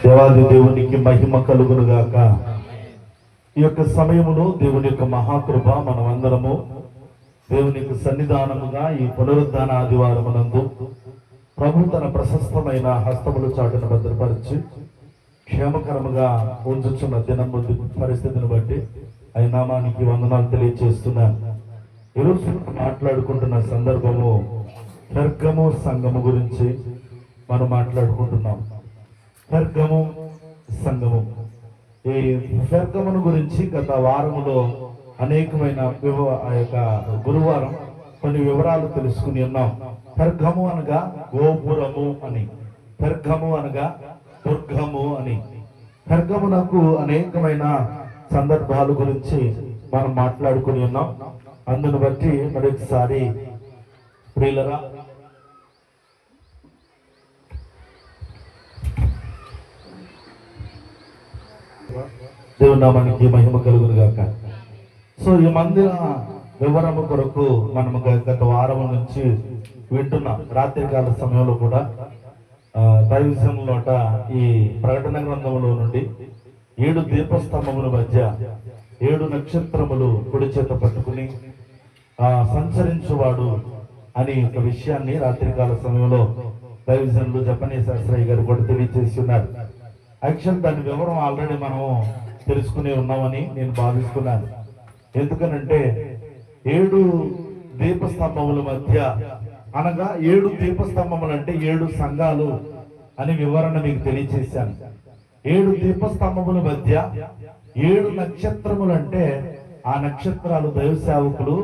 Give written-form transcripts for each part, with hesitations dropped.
దేవాది దేవునికి మహిమ కలుగును గాక. ఈ యొక్క సమయములో దేవుని యొక్క మహాకృప మనమందరము దేవుని యొక్క సన్నిధానముగా ఈ పునరుద్ధాన ఆదివారమునందు ప్రభు తన ప్రశస్తమైన హస్తములు చాటును భద్రపరిచి క్షేమకరముగా ఉంచుచున్న దినము పరిస్థితిని బట్టి ఆయన నామానికి వందనాలు తెలియజేస్తున్నాను. ఈరోజు మాట్లాడుకుంటున్న సందర్భము పెర్గము సంఘము గురించి మనం మాట్లాడుకుంటున్నాం. పెర్గము సంఘము, ఈ పెర్గమును గురించి గత వారములో అనేకమైన ఆ యొక్క గురువారం కొన్ని వివరాలు తెలుసుకుని ఉన్నాం. పెర్గము అనగా గోపురము అని, పెర్గము అనగా దుర్గము అని. పెర్గమునకు అనేకమైన సందర్భాల గురించి మనం మాట్లాడుకుని ఉన్నాం. అందును బట్టి మరొకసారి ప్రియులరా, దేవుని నామానికి మహిమ కలుగును గాక. సో ఈ మందిర వివరము కొరకు మనము గత వారం నుంచి వింటున్నాం. రాత్రికాల సమయంలో కూడా దైవజనులట ఈ ప్రకటన గ్రంథంలో నుండి 7 దీపస్తంభముల మధ్య 7 నక్షత్రములు కుడి చేత పట్టుకుని సంచరించువాడు అని ఒక విషయాన్ని రాత్రికాల సమయంలో దైవజనులు జపనీ శాస్త్రయ్య గారు కూడా తెలియజేసి ఉన్నారు. యాక్చువల్ దాని వివరం ఆల్రెడీ మనము తెలుసుకుని ఉన్నామని నేను భావిస్తున్నాను. ఎందుకనంటే 7 దీపస్తంభముల మధ్య అనగా 7 దీపస్తంభములు అంటే 7 సంఘాలు అని వివరణ మీకు తెలియజేశాను. 7 దీపస్తంభముల మధ్య 7 నక్షత్రములు అంటే ఆ నక్షత్రాలు దైవ సేవకులు,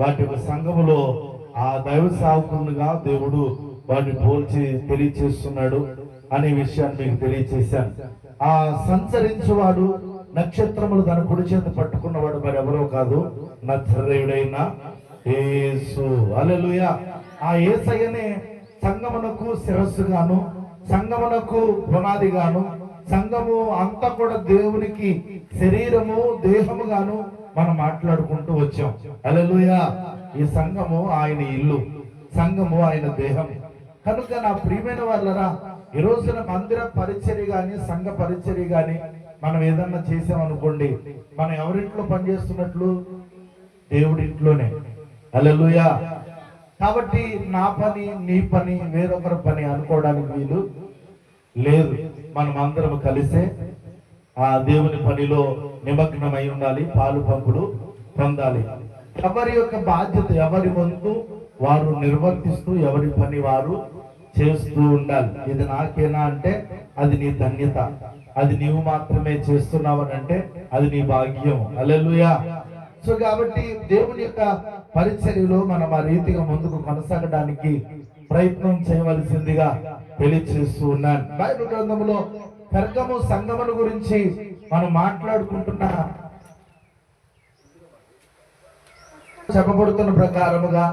వాటి యొక్క సంఘములో ఆ దైవ సేవకులుగా దేవుడు వాటిని పోల్చి తెలియచేస్తున్నాడు అనే విషయాన్ని మీకు తెలియచేశాను. ఆ సంచరించువాడు నక్షత్రములు తన కుడి చేత పట్టుకున్నవాడు మరి ఎవరో కాదు, నజరేయుడైన యేసు. హల్లెలూయా. ఆ యేసయ్యనే సంగమునకు శిరస్సుగాను, సంగమునకు పునాదిగాను, సంఘము అంతా కూడా దేవునికి శరీరము దేహముగాను మనం మాట్లాడుకుంటూ వచ్చాం. హల్లెలూయా. ఈ సంఘము ఆయన ఇల్లు, సంఘము ఆయన దేహం. కనుక నా ప్రియమైన వాళ్ళరా, ఈ రోజున మందిర పరిచర్య గాని సంఘ పరిచర్య గాని మనం ఏదన్నా చేసామనుకోండి, మనం ఎవరింట్లో పనిచేస్తున్నట్లు? దేవుడింట్లోనే. హల్లెలూయా. కాబట్టి నా పని నీ పని వేరొకరి పని అనుకోవడానికి వీలు లేదు. మనం అందరం కలిసే ఆ దేవుని పనిలో నిమగ్నమై ఉండాలి, పాలు పంపులు పొందాలి. ఎవరి యొక్క బాధ్యత ఎవరి వంతు వారు నిర్వర్తిస్తూ ఎవరి పని వారు చేస్తూ ఉండాలి. ఇది నాకేనా అంటే అది నీ ధన్యత, అది నీవు మాత్రమే చేస్తున్నావనంటే అది నీ భాగ్యం. హల్లెలూయా. సో కాబట్టి దేవుని యొక్క పరిచర్యలో మనం ఆ రీతిగా ముందుకు కొనసాగడానికి ప్రయత్నం చేయవలసిందిగా తెలియజేస్తూ ఉన్నాను. బైబిల్ గ్రంథంలో పెర్గము సంఘముల గురించి మనం మాట్లాడుకుంటున్న చెప్పబడుతున్న ప్రకారముగా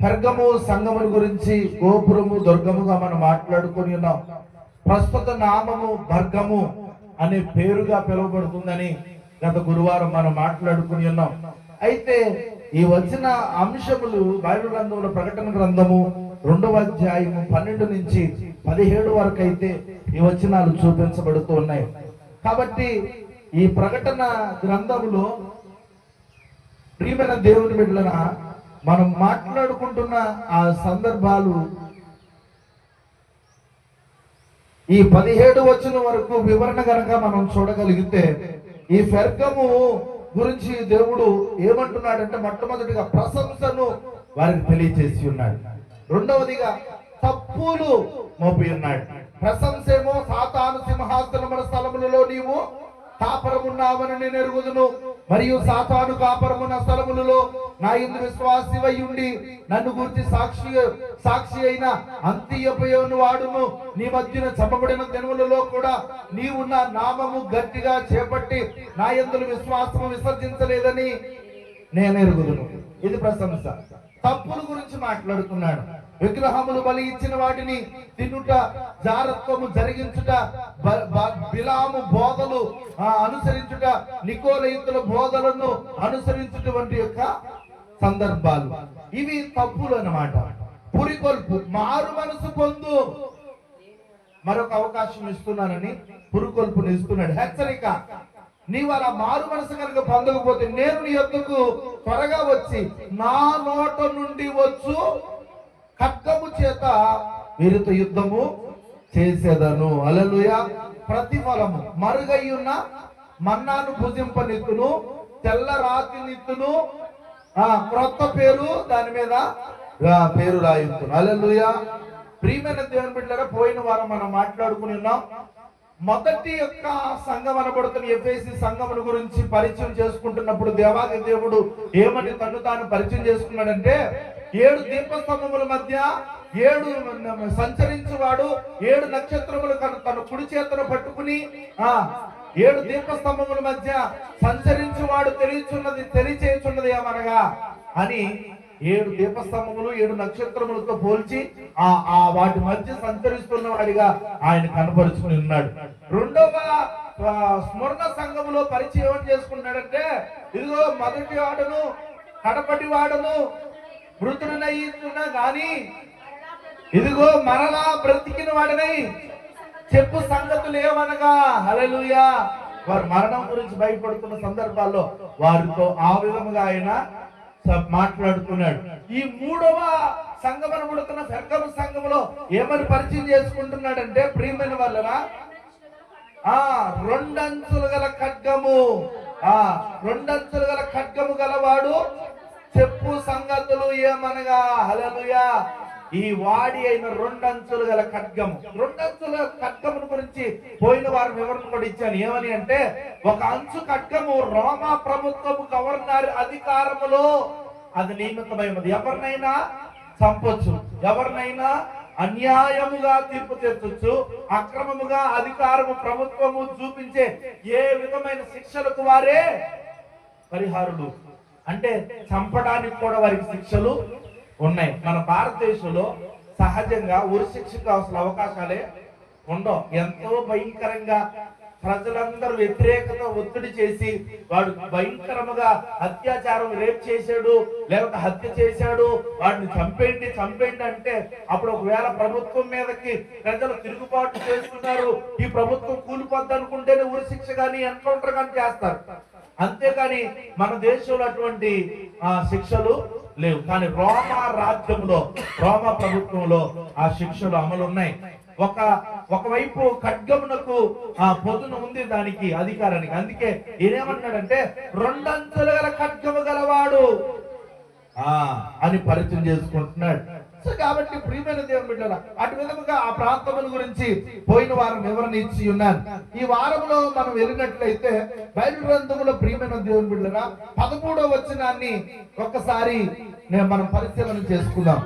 పెర్గము సంఘముల గురించి గోపురము దుర్గముగా మనం మాట్లాడుకుని ఉన్నాం. ప్రస్తుత నామము బర్గము అనే పేరుగా పిలువబడుతుందని గత గురువారం మనం మాట్లాడుకుని ఉన్నాం. అయితే ఈ వచ్చిన అంశములు బైబిల్ గ్రంథంలో ప్రకటన గ్రంథము 2వ అధ్యాయము 12 నుంచి 17 వరకు అయితే ఈ వచనాలు చూపించబడుతూ ఉన్నాయి. కాబట్టి ఈ ప్రకటన గ్రంథములో ప్రియమైన దేవుని బిడ్డలన మనం మాట్లాడుకుంటున్న ఆ సందర్భాలు ఈ 17 వచనం వరకు వివరణ గనక మనం చూడగలిగితే ఈ పెర్గము గురించి దేవుడు ఏమంటున్నాడంటే, మొట్టమొదటిగా ప్రశంసను వారికి తెలియజేసి ఉన్నాడు. రెండవదిగా తప్పులు మోపి ఉన్నాడు. ప్రశంసేమో సాతాను సింహాసనముల స్థలములలో నీవు కాపరమున్నావని నేను ఎరుగుదును, మరియు సాతాను కాపరమున్న స్థలములలో నా యందు విశ్వాసివై ఉండి నన్ను గురించి సాక్షి అయిన అంత్యపయోను వాడును. నీ మధ్యన చెప్పబడిన దినములలో కూడా నీవు నా నామము గట్టిగా చేపట్టి నా యందు విశ్వాసము విసర్జించలేదని నేను ఎరుగుదును. ఇది ప్రశంస. తప్పుల గురించి మాట్లాడుతున్నాడు. విగ్రహములు బలి ఇచ్చిన వాటిని తినుట, జారత్వము జరిగించుట, బిలాము బోధలు అనుసరించుట, నికోలయితుల బోధలను అనుసరించుట వంటి యొక్క సందర్భాలు ఇవి తప్పులు అన్నమాట. పురికొల్పు, మారు మనసు పొందు, మరొక అవకాశం ఇస్తున్నానని పురుకొల్పుని ఇస్తున్నాడు. హెచ్చరిక, నీవు అలా మారు మనసు కనుక పొందకపోతే నేను నీ యొద్దకు త్వరగా వచ్చి నా నోట నుండి వచ్చు ఖడ్గము చేత వీరితో యుద్ధము చేసేదను. హల్లెలూయా. ప్రతిఫలము మరుగయ్యున్న మన్నాను భుజింపనిత్తును, తెల్ల రాతి నిత్తును, క్రొత్త పేరు దాని మీద పేరు రాయిస్తును. హల్లెలూయా. ప్రియమైన దేవుని బిడ్డలారా, పోయిన వారం మనం మాట్లాడుకుని ఉన్నాం. మొదటి యొక్క సంఘం అనబడుతున్న ఎఫెసీ సంఘముల గురించి పరిచయం చేసుకుంటున్నప్పుడు దేవాది దేవుడు ఏమని తను తాను పరిచయం చేసుకున్నాడంటే, 7 దీపస్తంభముల మధ్య 7 సంచరించువాడు 7 నక్షత్రములు తన కుడి చేతను పట్టుకుని 7 దీపస్తంభముల మధ్య సంచరించువాడు తెలియచేయుచున్నది ఏమనగా అని 7 దీపస్తంభములు 7 నక్షత్రములతో పోల్చి వాటి మధ్య సంచరిస్తున్న వాడిగా ఆయన కనపరుచుకుని ఉన్నాడు. రెండవ స్మరణ సంఘములో పరిచయం చేసుకున్నాడంటే, ఇదిగో మొదటి వాడును కడపటి వాడును మృతుడునైతున్నా గాని ఇదిగో మరలా బ్రతికిన వాడినై చెప్పు సంగతులు ఏమనగా. హల్లెలూయా. వారు మరణం గురించి భయపడుతున్న సందర్భాల్లో వారితో ఆ విధముగా ఆయన మాట్లాడుతున్నాడు. ఈ మూడవ సంఘం అనబడుతున్న పెర్గము సంఘములో ఏమని పరిచయం చేసుకుంటున్నాడంటే, ప్రియమైన వాళ్ళరా, 2 అంచులు గల ఖడ్గము, 2 అంచులు గల ఖడ్గము గలవాడు చెప్పు సంగతులు ఏమనగా. హల్లెలూయా. ఈ వాడి అయిన 2 అంచులు గల ఖడ్గము, 2 అంచుల ఖడ్గమును గురించి పోయిన వారం వివరణ కూడా ఇచ్చాను. ఏమని అంటే, ఒక అంచు ఖడ్గము రోమా ప్రభుత్వము గవర్నర్ అధికారములో అది నియమితమైనది. ఎవరినైనా చంపొచ్చు, ఎవరినైనా అన్యాయముగా తీర్పు తీర్చొచ్చు, అక్రమముగా అధికారము ప్రభుత్వము చూపించే ఏ విధమైన శిక్షలకు వారే పరిహారులు. అంటే చంపడానికి కూడా వారికి శిక్షలు ఉన్నాయి. మన భారతదేశంలో సహజంగా ఉరి శిక్షకు అసలు అవకాశాలే ఉండవు. ఎంతో భయంకరంగా ప్రజలందరూ వ్యతిరేకత ఒత్తిడి చేసి వాడు భయంకరముగా అత్యాచారం రేప్ చేశాడు, లేకపోతే హత్య చేశాడు, వాడిని చంపేయండి అంటే అప్పుడు ఒకవేళ ప్రభుత్వం మీదకి ప్రజలు తిరుగుబాటు చేస్తున్నారు, ఈ ప్రభుత్వం కూలిపోద్ది అనుకుంటేనే ఉరి శిక్ష కానీ ఎన్కౌంటర్ కానీ చేస్తారు. అంతేకాని మన దేశంలో అటువంటి శిక్షలు లేవు. కానీ రోమా రాజ్యంలో, రోమా ప్రభుత్వంలో ఆ శిక్షలు అమలు ఉన్నాయి. ఒకవైపు ఖడ్గమునకు పొదును ఉంది దానికి అధికారానికి. అందుకే ఏమన్నాడంటే 2 అంచులు గల ఖడ్గము గలవాడు అని పరిచయం చేసుకుంటున్నాడు. సో కాబట్టి ప్రియమైన దేవుని బిడ్డలారా, అటు విధముగా ఆ ప్రాంతముల గురించి పోయిన వారం వివరణ ఇచ్చి ఉన్నాను. ఈ వారంలో మనం వెళ్ళినట్లయితే బైబిల్ గ్రంథములో ప్రియమైన దేవుని బిడ్డలారా 13వ వచనాన్ని ఒక్కసారి మనం పరిశీలన చేసుకుందాం.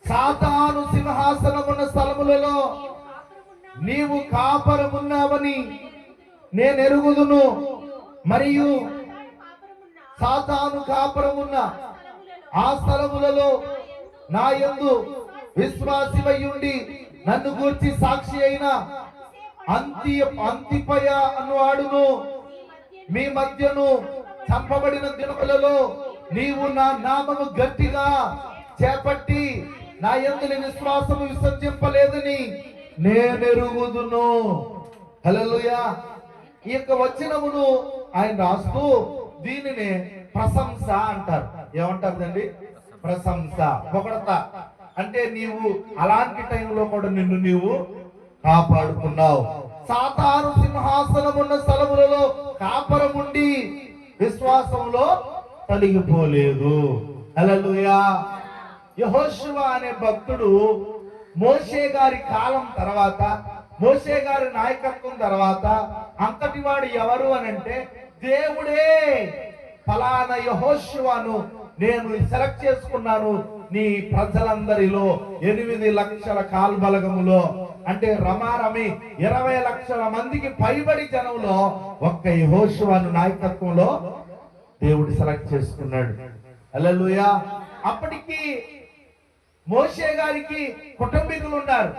సాతాను సింహాసనమున్న స్థలములలో నీవు కాపరమున్నావని నేను ఎరుగుదును, మరియు సాతాను కాపరమున్న ఆ స్థలములలో నా యందు విశ్వాసివయ్యుండి నన్ను గూర్చి సాక్షి అయిన అంతిపయ అనువాడును మీ మధ్యను చంపబడిన దినములలో నీవు నా నామము గట్టిగా చేపట్టి నా యందు విశ్వాసము విసర్జింపలేదని నేనెరుగుదును. హల్లెలూయా. ఈ యొక్క వచనమును ఆయన రాస్తూ దీనిని ప్రశంస అంటారు. ఏమంటారు? ప్రశంస, పొగడత. అంటే నీవు అలాంటి టైంలో కూడా నిన్ను నీవు కాపాడుకున్నావు. సాతాను సింహాసనమున్న స్థలములలో కాపరముండి విశ్వాసంలో తొలగిపోలేదు. హల్లెలూయా. యెహోషువ అనే భక్తుడు మోషే గారి కాలం తర్వాత, మోషే గారి నాయకత్వం తర్వాత అంతటి వాడు ఎవరు అని అంటే దేవుడే ఫలానా యెహోషువను నేను సెలెక్ట్ చేసుకున్నాను నీ ప్రజలందరిలో 8 లక్షల కాల్బలగములో, అంటే రమారమి 20 లక్షల మందికి పైబడి జనంలో ఒక్క యెహోషువను నాయకత్వంలో దేవుడు సెలెక్ట్ చేసుకున్నాడు. హల్లెలూయా. అప్పటికి మోషే గారికి కుటుంబీకులు ఉన్నారు,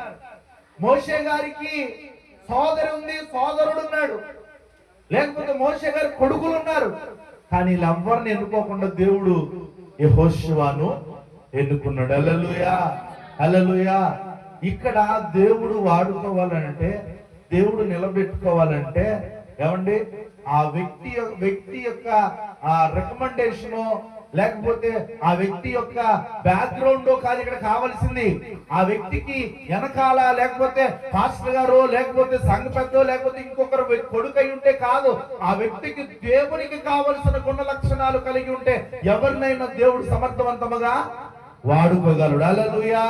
మోషే గారికి సోదరి ఉంది, సోదరుడు ఉన్నాడు, లేకపోతే మోషే గారి కొడుకులు ఉన్నారు. కానీ వీళ్ళెవ్వరిని ఎన్నుకోకుండా దేవుడు యెహోషువను ఎన్నుకున్నాడు. హల్లెలూయా. హల్లెలూయా. ఇక్కడ దేవుడు వాడుకోవాలంటే, దేవుడు నిలబెట్టుకోవాలంటే ఏమండి, ఆ వ్యక్తి యొక్క ఆ రికమెండేషన్ లేకపోతే ఆ వ్యక్తి యొక్క బ్యాక్గ్రౌండ్ కాదు ఇక్కడ కావాల్సింది. ఆ వ్యక్తికి వెనకాల లేకపోతే పాస్టర్ గారు లేకపోతే సంఘ పెద్ద లేకపోతే ఇంకొకరు కొడుకై ఉంటే కాదు, ఆ వ్యక్తికి దేవునికి కావలసిన గుణ లక్షణాలు కలిగి ఉంటే ఎవరినైనా దేవుడు సమర్థవంతముగా వాడుకోగలడు. హల్లెలూయా,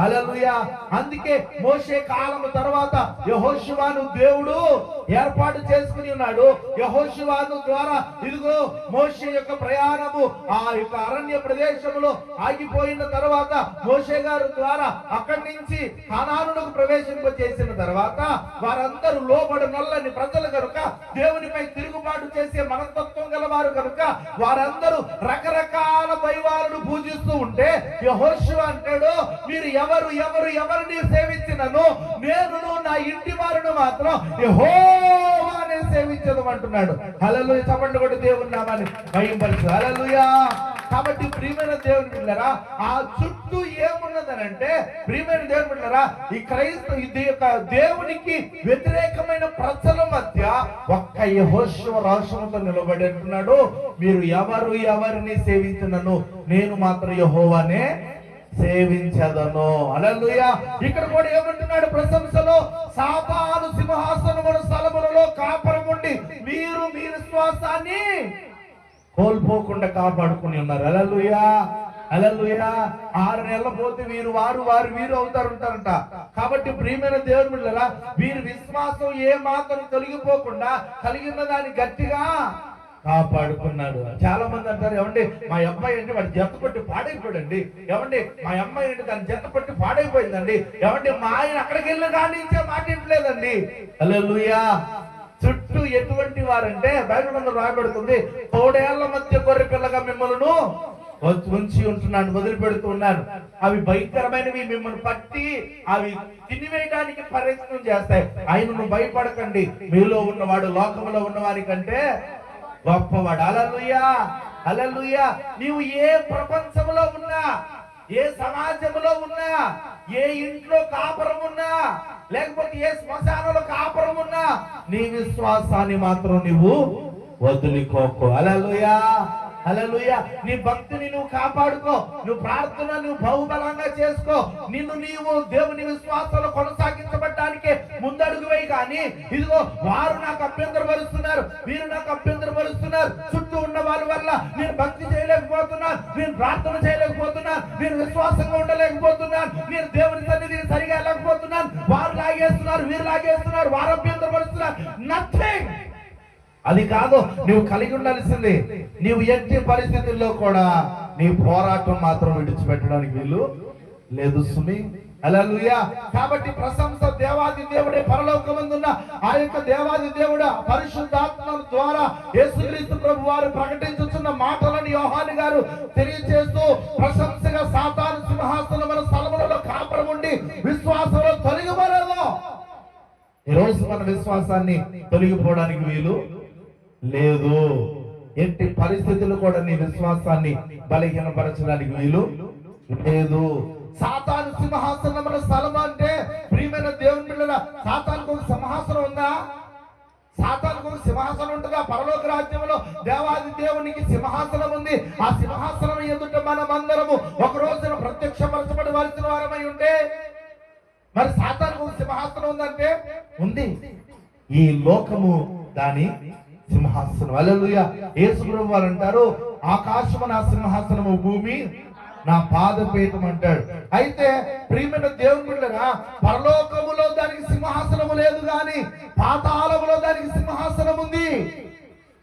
హల్లెలూయా. అందుకే మోషే కాలం తర్వాత యెహోషువను దేవుడు ఏర్పాటు చేసుకుని ఉన్నాడు. యెహోషువను ద్వారా ఇదిగో మోషే యొక్క ప్రయాణము ఆ యొక్క అరణ్య ప్రదేశంలో ఆగిపోయిన తర్వాత మోషే గారు ద్వారా అక్కడి నుంచి కానానులకు ప్రవేశింపజేసిన తర్వాత వారందరూ లోబడి నల్లని ప్రజలు కనుక, దేవునిపై తిరుగుబాటు చేసే మనస్తత్వం గలవారు కనుక వారందరూ రకరకాల దైవాలను పూజిస్తూ ఉంటే యెహోషువ అంటాడు, మీరు ఎవరిని సేవించినను నేను నా ఇంటి వారిని మాత్రం యెహోవానే సేవించదు అంటున్నాడు. హల్లెలూయా. చప్పట్లు కొట్టి దేవుని నామాన్ని మహిమపరచు. హల్లెలూయా. కాబట్టి ప్రియమైన దేవుని బిడ్డలారా, ఆ చుట్టూ ఏమున్నదనంటే ప్రియమైన దేవుని బిడ్డలారా, ఈ దేవునికి వ్యతిరేకమైన ప్రజల మధ్య ఒక్క యెహోషువ రాష్ట్రంతో నిలబడి అంటున్నాడు, మీరు ఎవరిని సేవించినను నేను మాత్రం యెహోవానే సేవించదను. హల్లెలూయా. ఇక్కడ కూడా ఏమంటున్నాడు ప్రశంసలో, సాతాను సింహాసనముల స్థలములలో కాపురం ఉండి మీరు మీ విశ్వాసాన్ని కోల్పోకుండా కాపాడుకుని ఉన్నారు. హల్లెలూయా, హల్లెలూయా. 6 నెలల పోతే వీరు అవుతారంట. కాబట్టి ప్రియమైన దేవుని బిడ్డలారా, వీరి విశ్వాసం ఏ మాత్రం తొలగిపోకుండా కలిగిన దాన్ని గట్టిగా కాపాడుకున్నాడు. చాలా మంది అంటారు, ఏమండి మా అమ్మాయి అంటే వాడు జత పట్టి పాడైపోయాడండి, ఏమండి మా అమ్మాయి అంటే దాని జత పట్టి పాడైపోయిందండి, ఏమండి మా ఆయన అక్కడికి వెళ్ళిన కానీ మాట్లాడలేదండి. హల్లెలూయా. చుట్టూ ఎటువంటి వారంటే బైబిల్ రాయబడుతుంది, తోడేళ్ల మధ్య గొర్రె పిల్లగా మిమ్మల్ని ఉంచి ఉంటున్నాను, వదిలిపెడుతూ ఉన్నాను. అవి భయంకరమైనవి, మిమ్మల్ని పట్టి అవి తినివేయడానికి ప్రయత్నం చేస్తాయి. ఆయనను భయపడకండి, మీలో ఉన్నవాడు లోకంలో ఉన్నవారి కంటే గొప్పవాడు. హల్లెలూయా, హల్లెలూయా. నీవు ఏ ప్రపంచంలో ఉన్నా, ఏ సమాజంలో ఉన్నా, ఏ ఇంట్లో కాపురం ఉన్నా, లేకపోతే ఏ శ్మశానంలో కాపురం ఉన్నా, నీ విశ్వాసాన్ని మాత్రం నువ్వు వదులుకోకు. హల్లెలూయా, హల్లెలూయా. నీ భక్తిని నువ్వు కాపాడుకో, నువ్వు ప్రార్థన నువ్వు బహుబలంగా చేసుకో, నీవు దేవుని విశ్వాసంలో కొనసాగించబడటానికి ముందడుగు వేయి. కానీ ఇదిగో వారు నాకు అభ్యంతరపరుస్తున్నారు, వీరు నాకు అభ్యంతరపరుస్తున్నారు, చుట్టూ ఉన్న వాళ్ళ వల్ల నేను భక్తి చేయలేకపోతున్నాను, నేను ప్రార్థన చేయలేకపోతున్నాను, నేను విశ్వాసంగా ఉండలేకపోతున్నాను, నేను దేవుని సన్నిధిని సరిగా వెళ్ళకపోతున్నాను, వారు లాగేస్తున్నారు, వీరు లాగేస్తున్నారు, వారు అభ్యంతరపరుస్తున్నారు. నథింగ్. అది కాదు నువ్వు కలిగి ఉండాల్సింది. నీవు ఎట్టి పరిస్థితుల్లో కూడా నీ పోరాటం మాత్రం విడిచిపెట్టడానికి వీలు లేదు సుమి. హల్లెలూయా. కాబట్టి ప్రశంస దేవాది దేవుడే పరలోకమందున్న ఆ యొక్క దేవాది దేవుడు పరిశుద్ధాత్మ ద్వారా యేసుక్రీస్తు ప్రభు వారు ప్రకటించుతున్న మాటలను యోహాను గారు తెలియజేస్తూ ప్రశంసగా సాతాను సింహాసనముల స్థలములలో కాపురం ఉండి విశ్వాసంలో తొలగిపోలేదు. ఈరోజు మన విశ్వాసాన్ని తొలగిపోవడానికి వీలు లేదు. ఎట్టి పరిస్థితులు కూడా నీ విశ్వాసాన్ని బలహీనపరచడానికి వీలు లేదు. సాతాను సింహాసనముల స్థలం అంటే ప్రియమైన దేవుని బిడ్డల, సాతానుకు ఒక సింహాసనం ఉందా? సాతానుకు ఒక సింహాసనం ఉంటుందా? పరలోక రాజ్యంలో దేవాది దేవునికి సింహాసనం ఉంది. ఆ సింహాసనం ఎదుట మనమందరము ఒక రోజున ప్రత్యక్షపరచబడవలసిన వారమై ఉంటే, మరి సాతానుకు ఒక సింహాసనం ఉందంటే ఉంది. ఈ లోకము దాని సింహాసనం. హల్లెలూయా. యేసు ప్రభువు వారు అంటారు, ఆకాశము నా సింహాసనము, భూమి నా పాదపీఠం అంటాడు. అయితే ప్రియమైన దేవుని బిడ్డలారా, పరలోకములో దానికి సింహాసనము లేదు, కానీ పాతాళములో దానికి సింహాసనం ఉంది.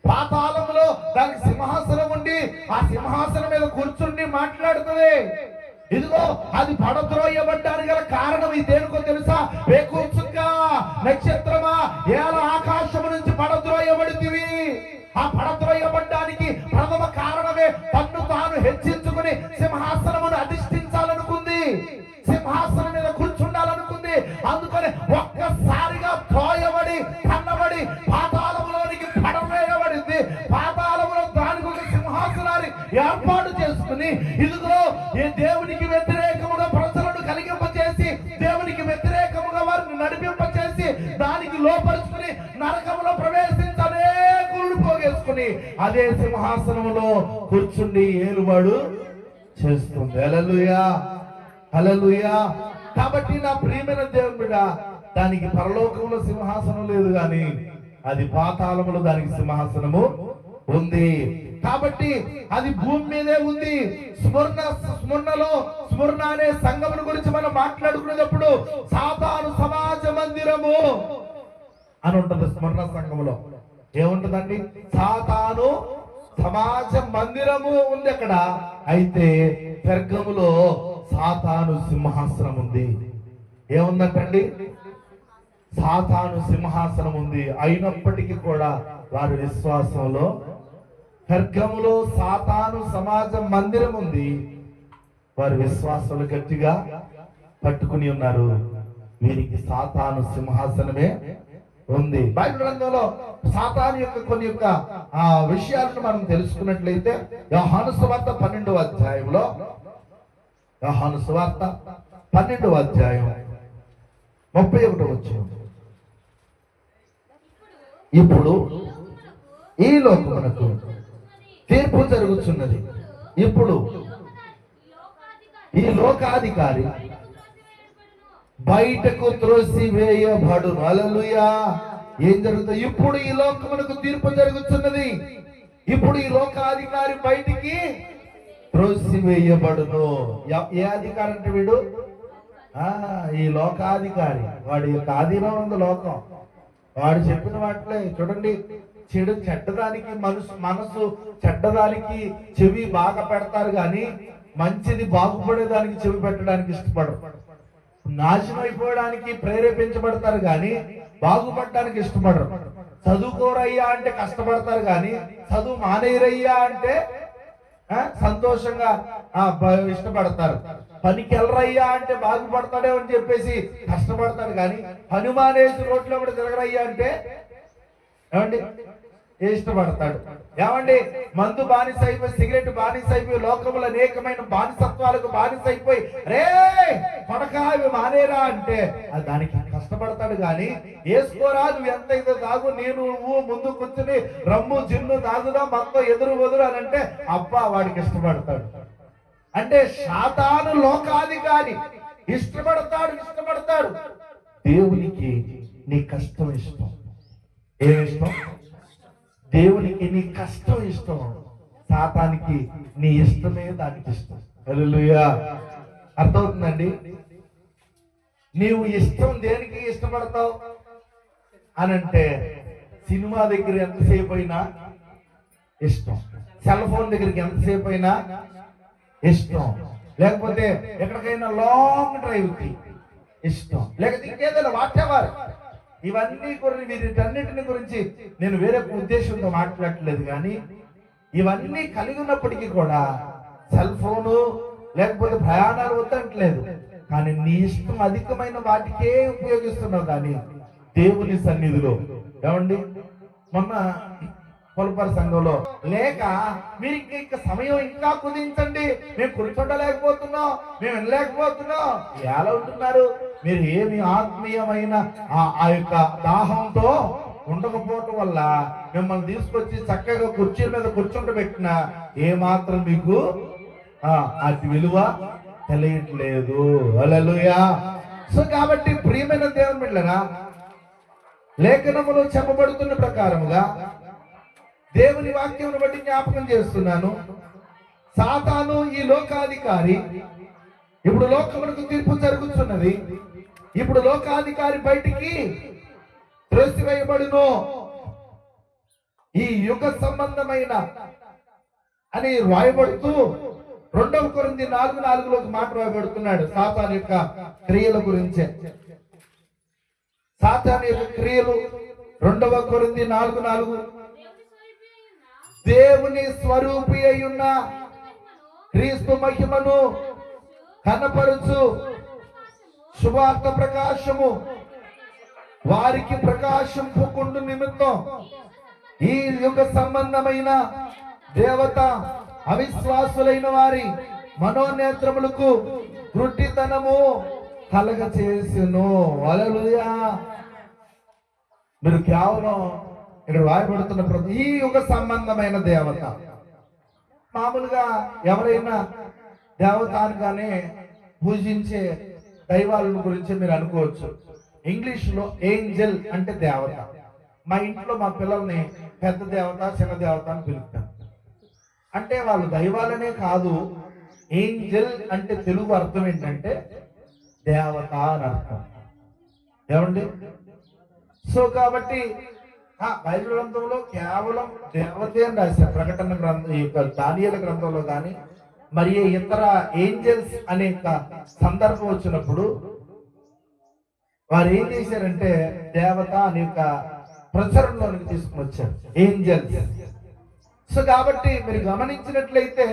పాతాళములో దానికి సింహాసనం ఉండి ఆ సింహాసనం మీద కూర్చుని మాట్లాడుతుంది. ఇదిగో అది పడద్రోయబడ్డానికి గల కారణం ఈ దేనికో తెలుసా? వేకుచుక్క నక్షత్రమా, ఎలా ఆకాశము నుంచి పడద్రోయబడితివి. ఆ పడద్రోయబడ్డానికి ప్రథమ కారణమే తన్ను తాను హెచ్చించుకుని సింహాసనమును అధిష్ఠించాలనుకుంది, సింహాసనం మీద కూర్చుండాలనుకుంది. అందుకని ఒక్కసారిగా త్రోయబడి కన్నబడి పాతాళములోనికి పడవేయబడింది. పాతాళములో దానికి ఒక సింహాసనాన్ని ఏర్పాటు చేసుకుని ఇదిగో ఈ దేవునికి వ్యతిరేకముగా ప్రజలను కలిగింపచేసి దేవుని లోపరుచుకుని నరకములో ప్రవేశించి అనేకులను పోగేసుకుని అదే సింహాసనంలో కూర్చుండి ఏలుబడు చేస్తుంది. హల్లెలూయా, హల్లెలూయా. కాబట్టి నా ప్రియమైన దేవుని బిడ్డ, దానికి పరలోకంలో సింహాసనం లేదు గాని అది పాతాళములో దానికి సింహాసనము ఉంది. కాబట్టి అది భూమి మీదే ఉంది. స్మరణ అనే సంఘముల గురించి మనం మాట్లాడుకునేటప్పుడు సాతాను సమాజ మందిరము అని ఉంటుంది. స్మరణ సంఘములో ఏముంటుందండి? సాతాను సమాజ మందిరము ఉంది అక్కడ. అయితే పెర్గములో సాతాను సింహాసనం ఉంది. ఏముందంటండి? సాతాను సింహాసనం ఉంది. అయినప్పటికీ కూడా వారి విశ్వాసంలో పెర్గములో సాతాను సమాజ మందిరం ఉంది. వారి విశ్వాసాలు గట్టిగా పట్టుకుని ఉన్నారు. వీరికి సాతాను సింహాసనమే ఉంది. బైబిల్ గ్రంథంలో సాతాను యొక్క కొన్ని విషయాలను మనం తెలుసుకున్నట్లయితే యోహాను సువార్త 12వ అధ్యాయంలో, యోహాను సువార్త 12వ అధ్యాయం 31వ వచనం, ఇప్పుడు ఈ లోకమునకు తీర్పు జరుగుతున్నది. ఇప్పుడు ఈ లోకాధికారి బయటకు త్రోసివేయబడును. హల్లెలూయా. ఏం జరుగుతుంది? ఇప్పుడు ఈ లోకమునకు తీర్పు జరుగుతున్నది. ఇప్పుడు ఈ లోకాధికారి బయటికి త్రోసివేయబడును. ఏ అధికారి అంటే వీడు? ఈ లోకాధికారి. వాడి యొక్క ఆధీనం ఉంది లోకం. వాడు చెప్పిన వాటిలే చూడండి. చెడ్డదానికి మనసు చెడ్డదానికి చెవి బాగా పెడతారు కానీ మంచిది బాగుపడేదానికి చెవి పెట్టడానికి ఇష్టపడరు. నాశనం అయిపోవడానికి ప్రేరేపించబడతారు కానీ బాగుపడటానికి ఇష్టపడరు. చదువుకోరయ్యా అంటే కష్టపడతారు కానీ చదువు మానేరయ్యా అంటే సంతోషంగా ఇష్టపడతారు. పనికి వెళ్ళరయ్యా అంటే బాగుపడతాడే అని చెప్పేసి కష్టపడతారు కానీ పని మానేసి రోడ్లో కూడా తిరగరయ్యా అంటే ఏమండి ఇష్టపడతాడు. ఏమండి మందు బానిస అయిపోయి, సిగరెట్ బానిస అయిపోయి, లోకములు అనేకమైన బానిసత్వాలకు బానిస అయిపోయి రే కొడకా అవి మానేరా అంటే దానికి కష్టపడతాడు కానీ వేసుకోరా నువ్వు ఎంతైతే తాగు, నువ్వు ముందు కూర్చుని రమ్ము జిన్ను తాగుదా మొత్తం ఎదురు అని అంటే అబ్బా వాడికి ఇష్టపడతాడు. అంటే సాతాను లోకాధికారి ఇష్టపడతాడు. దేవునికి నీ కష్టం ఇష్టం. ఏమి ఇష్టం? దేవునికి నీ కష్టం ఇష్టం. సాతానికి నీ ఇష్టమే దానికి ఇష్టం. హల్లెలూయా. అర్థమవుతుందండి? నీవు ఇష్టం దేనికి ఇష్టపడతావు అనంటే సినిమా దగ్గర ఎంతసేపు అయినా ఇష్టం, సెల్ ఫోన్ దగ్గరికి ఎంతసేపు అయినా ఇష్టం, లేకపోతే ఎక్కడికైనా లాంగ్ డ్రైవ్కి ఇష్టం, లేకపోతే ఇంకేదైనా వాటెవర్. ఇవన్నీ వీటన్నిటిని గురించి నేను వేరే ఉద్దేశంతో మాట్లాడట్లేదు కానీ ఇవన్నీ కలిగి ఉన్నప్పటికీ కూడా సెల్ ఫోను లేకపోతే ప్రయాణాలు వద్దంటలేదు. కానీ నీ ఇష్టం అధికమైన వాటికే ఉపయోగిస్తున్నావు కానీ దేవుని సన్నిధిలో. ఏమండి మొన్న పొలపర సంఘంలో లేక మీరు ఇంకా సమయం ఇంకా కుదించండి, మేము కూర్చుండలేకపోతున్నాం, మేము వినలేకపోతున్నాం. ఎలా ఉంటున్నారు మీరు? ఏమి ఆత్మీయమైన ఆ యొక్క దాహంతో ఉండకపోవటం వల్ల మిమ్మల్ని తీసుకొచ్చి చక్కగా కుర్చీల మీద కూర్చుంటబెట్టిన ఏమాత్రం మీకు అతి విలువ తెలియట్లేదు. హల్లెలూయా. సో కాబట్టి ప్రియమైన దేవుని బిడ్డలారా, లేఖనములో చెప్పబడుతున్న ప్రకారముగా దేవుని వాక్యమును బట్టి జ్ఞాపకం చేస్తున్నాను. సాతాను ఈ లోకాధికారి. ఇప్పుడు లోకమునకు తీర్పు జరుగుతున్నది. ఇప్పుడు లోకాధికారి బయటికి త్రోసివేయబడును. ఈ యుగ సంబంధమైన అని రాయబడుతూ 2 కొరింథీ 4:4 మాట రాయబడుతున్నాడు. సాతాను యొక్క క్రియల గురించే. సాతాను యొక్క క్రియలు 2 కొరింథీ 4:4 దేవుని స్వరూపి అయ్యున్న క్రీస్తు మహిమను కనపరుచు శుభార్త ప్రకాశము వారికి ప్రకాశింపుకుండు నిమిత్తం ఈ యుగ సంబంధమైన దేవత అవిశ్వాసులైన వారి మనోనేత్రములకు గుడ్డితనము కలగ చేసెను. హల్లెలూయా. మీరు కేవలం ఇక్కడ రాయబడుతున్న ఈ యుగ సంబంధమైన దేవత. మామూలుగా ఎవరైనా దేవతానిగానే పూజించే దైవాల గురించి మీరు అనుకోవచ్చు. ఇంగ్లీష్లో ఏంజెల్ అంటే దేవత. మా ఇంట్లో మా పిల్లల్ని పెద్ద దేవత చిన్న దేవత అని పిలుస్తాను. అంటే వాళ్ళు దైవాలనే కాదు, ఏంజెల్ అంటే తెలుగు అర్థం ఏంటంటే దేవత అని అర్థం. ఏమండి? సో కాబట్టి బైబిల్ గ్రంథంలో కేవలం దేవతే అని రాశారు. ప్రకటన గ్రంథం, ఈ యొక్క దానియేలు గ్రంథంలో కానీ మరి ఇతర ఏంజెల్స్ అనే సందర్భం వచ్చినప్పుడు వారు ఏం చేశారంటే దేవత అనే ప్రచురణలోనికి తీసుకుని వచ్చారు, ఏంజెల్స్. సో కాబట్టి మీరు గమనించినట్లయితే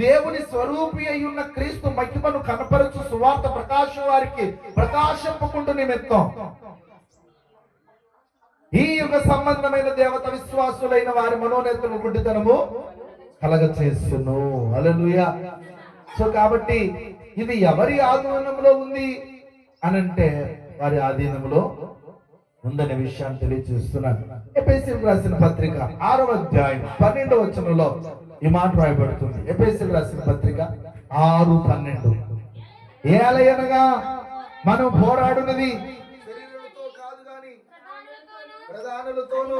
దేవుని స్వరూపి అయి ఉన్న క్రీస్తు మహిమను కనపరచు సువార్త ప్రకాశం వారికి ప్రకాశింపకుండా నిమిత్తం ఈ యుగ సంబంధమైన దేవత విశ్వాసులైన వారి మనోనేతను గుడ్డితనము కలగచేస్తును. హల్లెలూయా. సో కాబట్టి ఇది ఎవరి ఆధీనంలో ఉంది అనంటే వారి ఆధీనంలో ఉందనే విషయాన్ని తెలియజేస్తున్నాను. ఎఫెసీయులకు రాసిన పత్రిక 6వ అధ్యాయం 12వ వచనంలో ఈ మాట రాయబడుతుంది. ఎఫెసీయులకు రాసిన పత్రిక 6:12. ఏలయనగా మనం పోరాడునది శరీరులతో కాదు గాని ప్రధానులతోనూ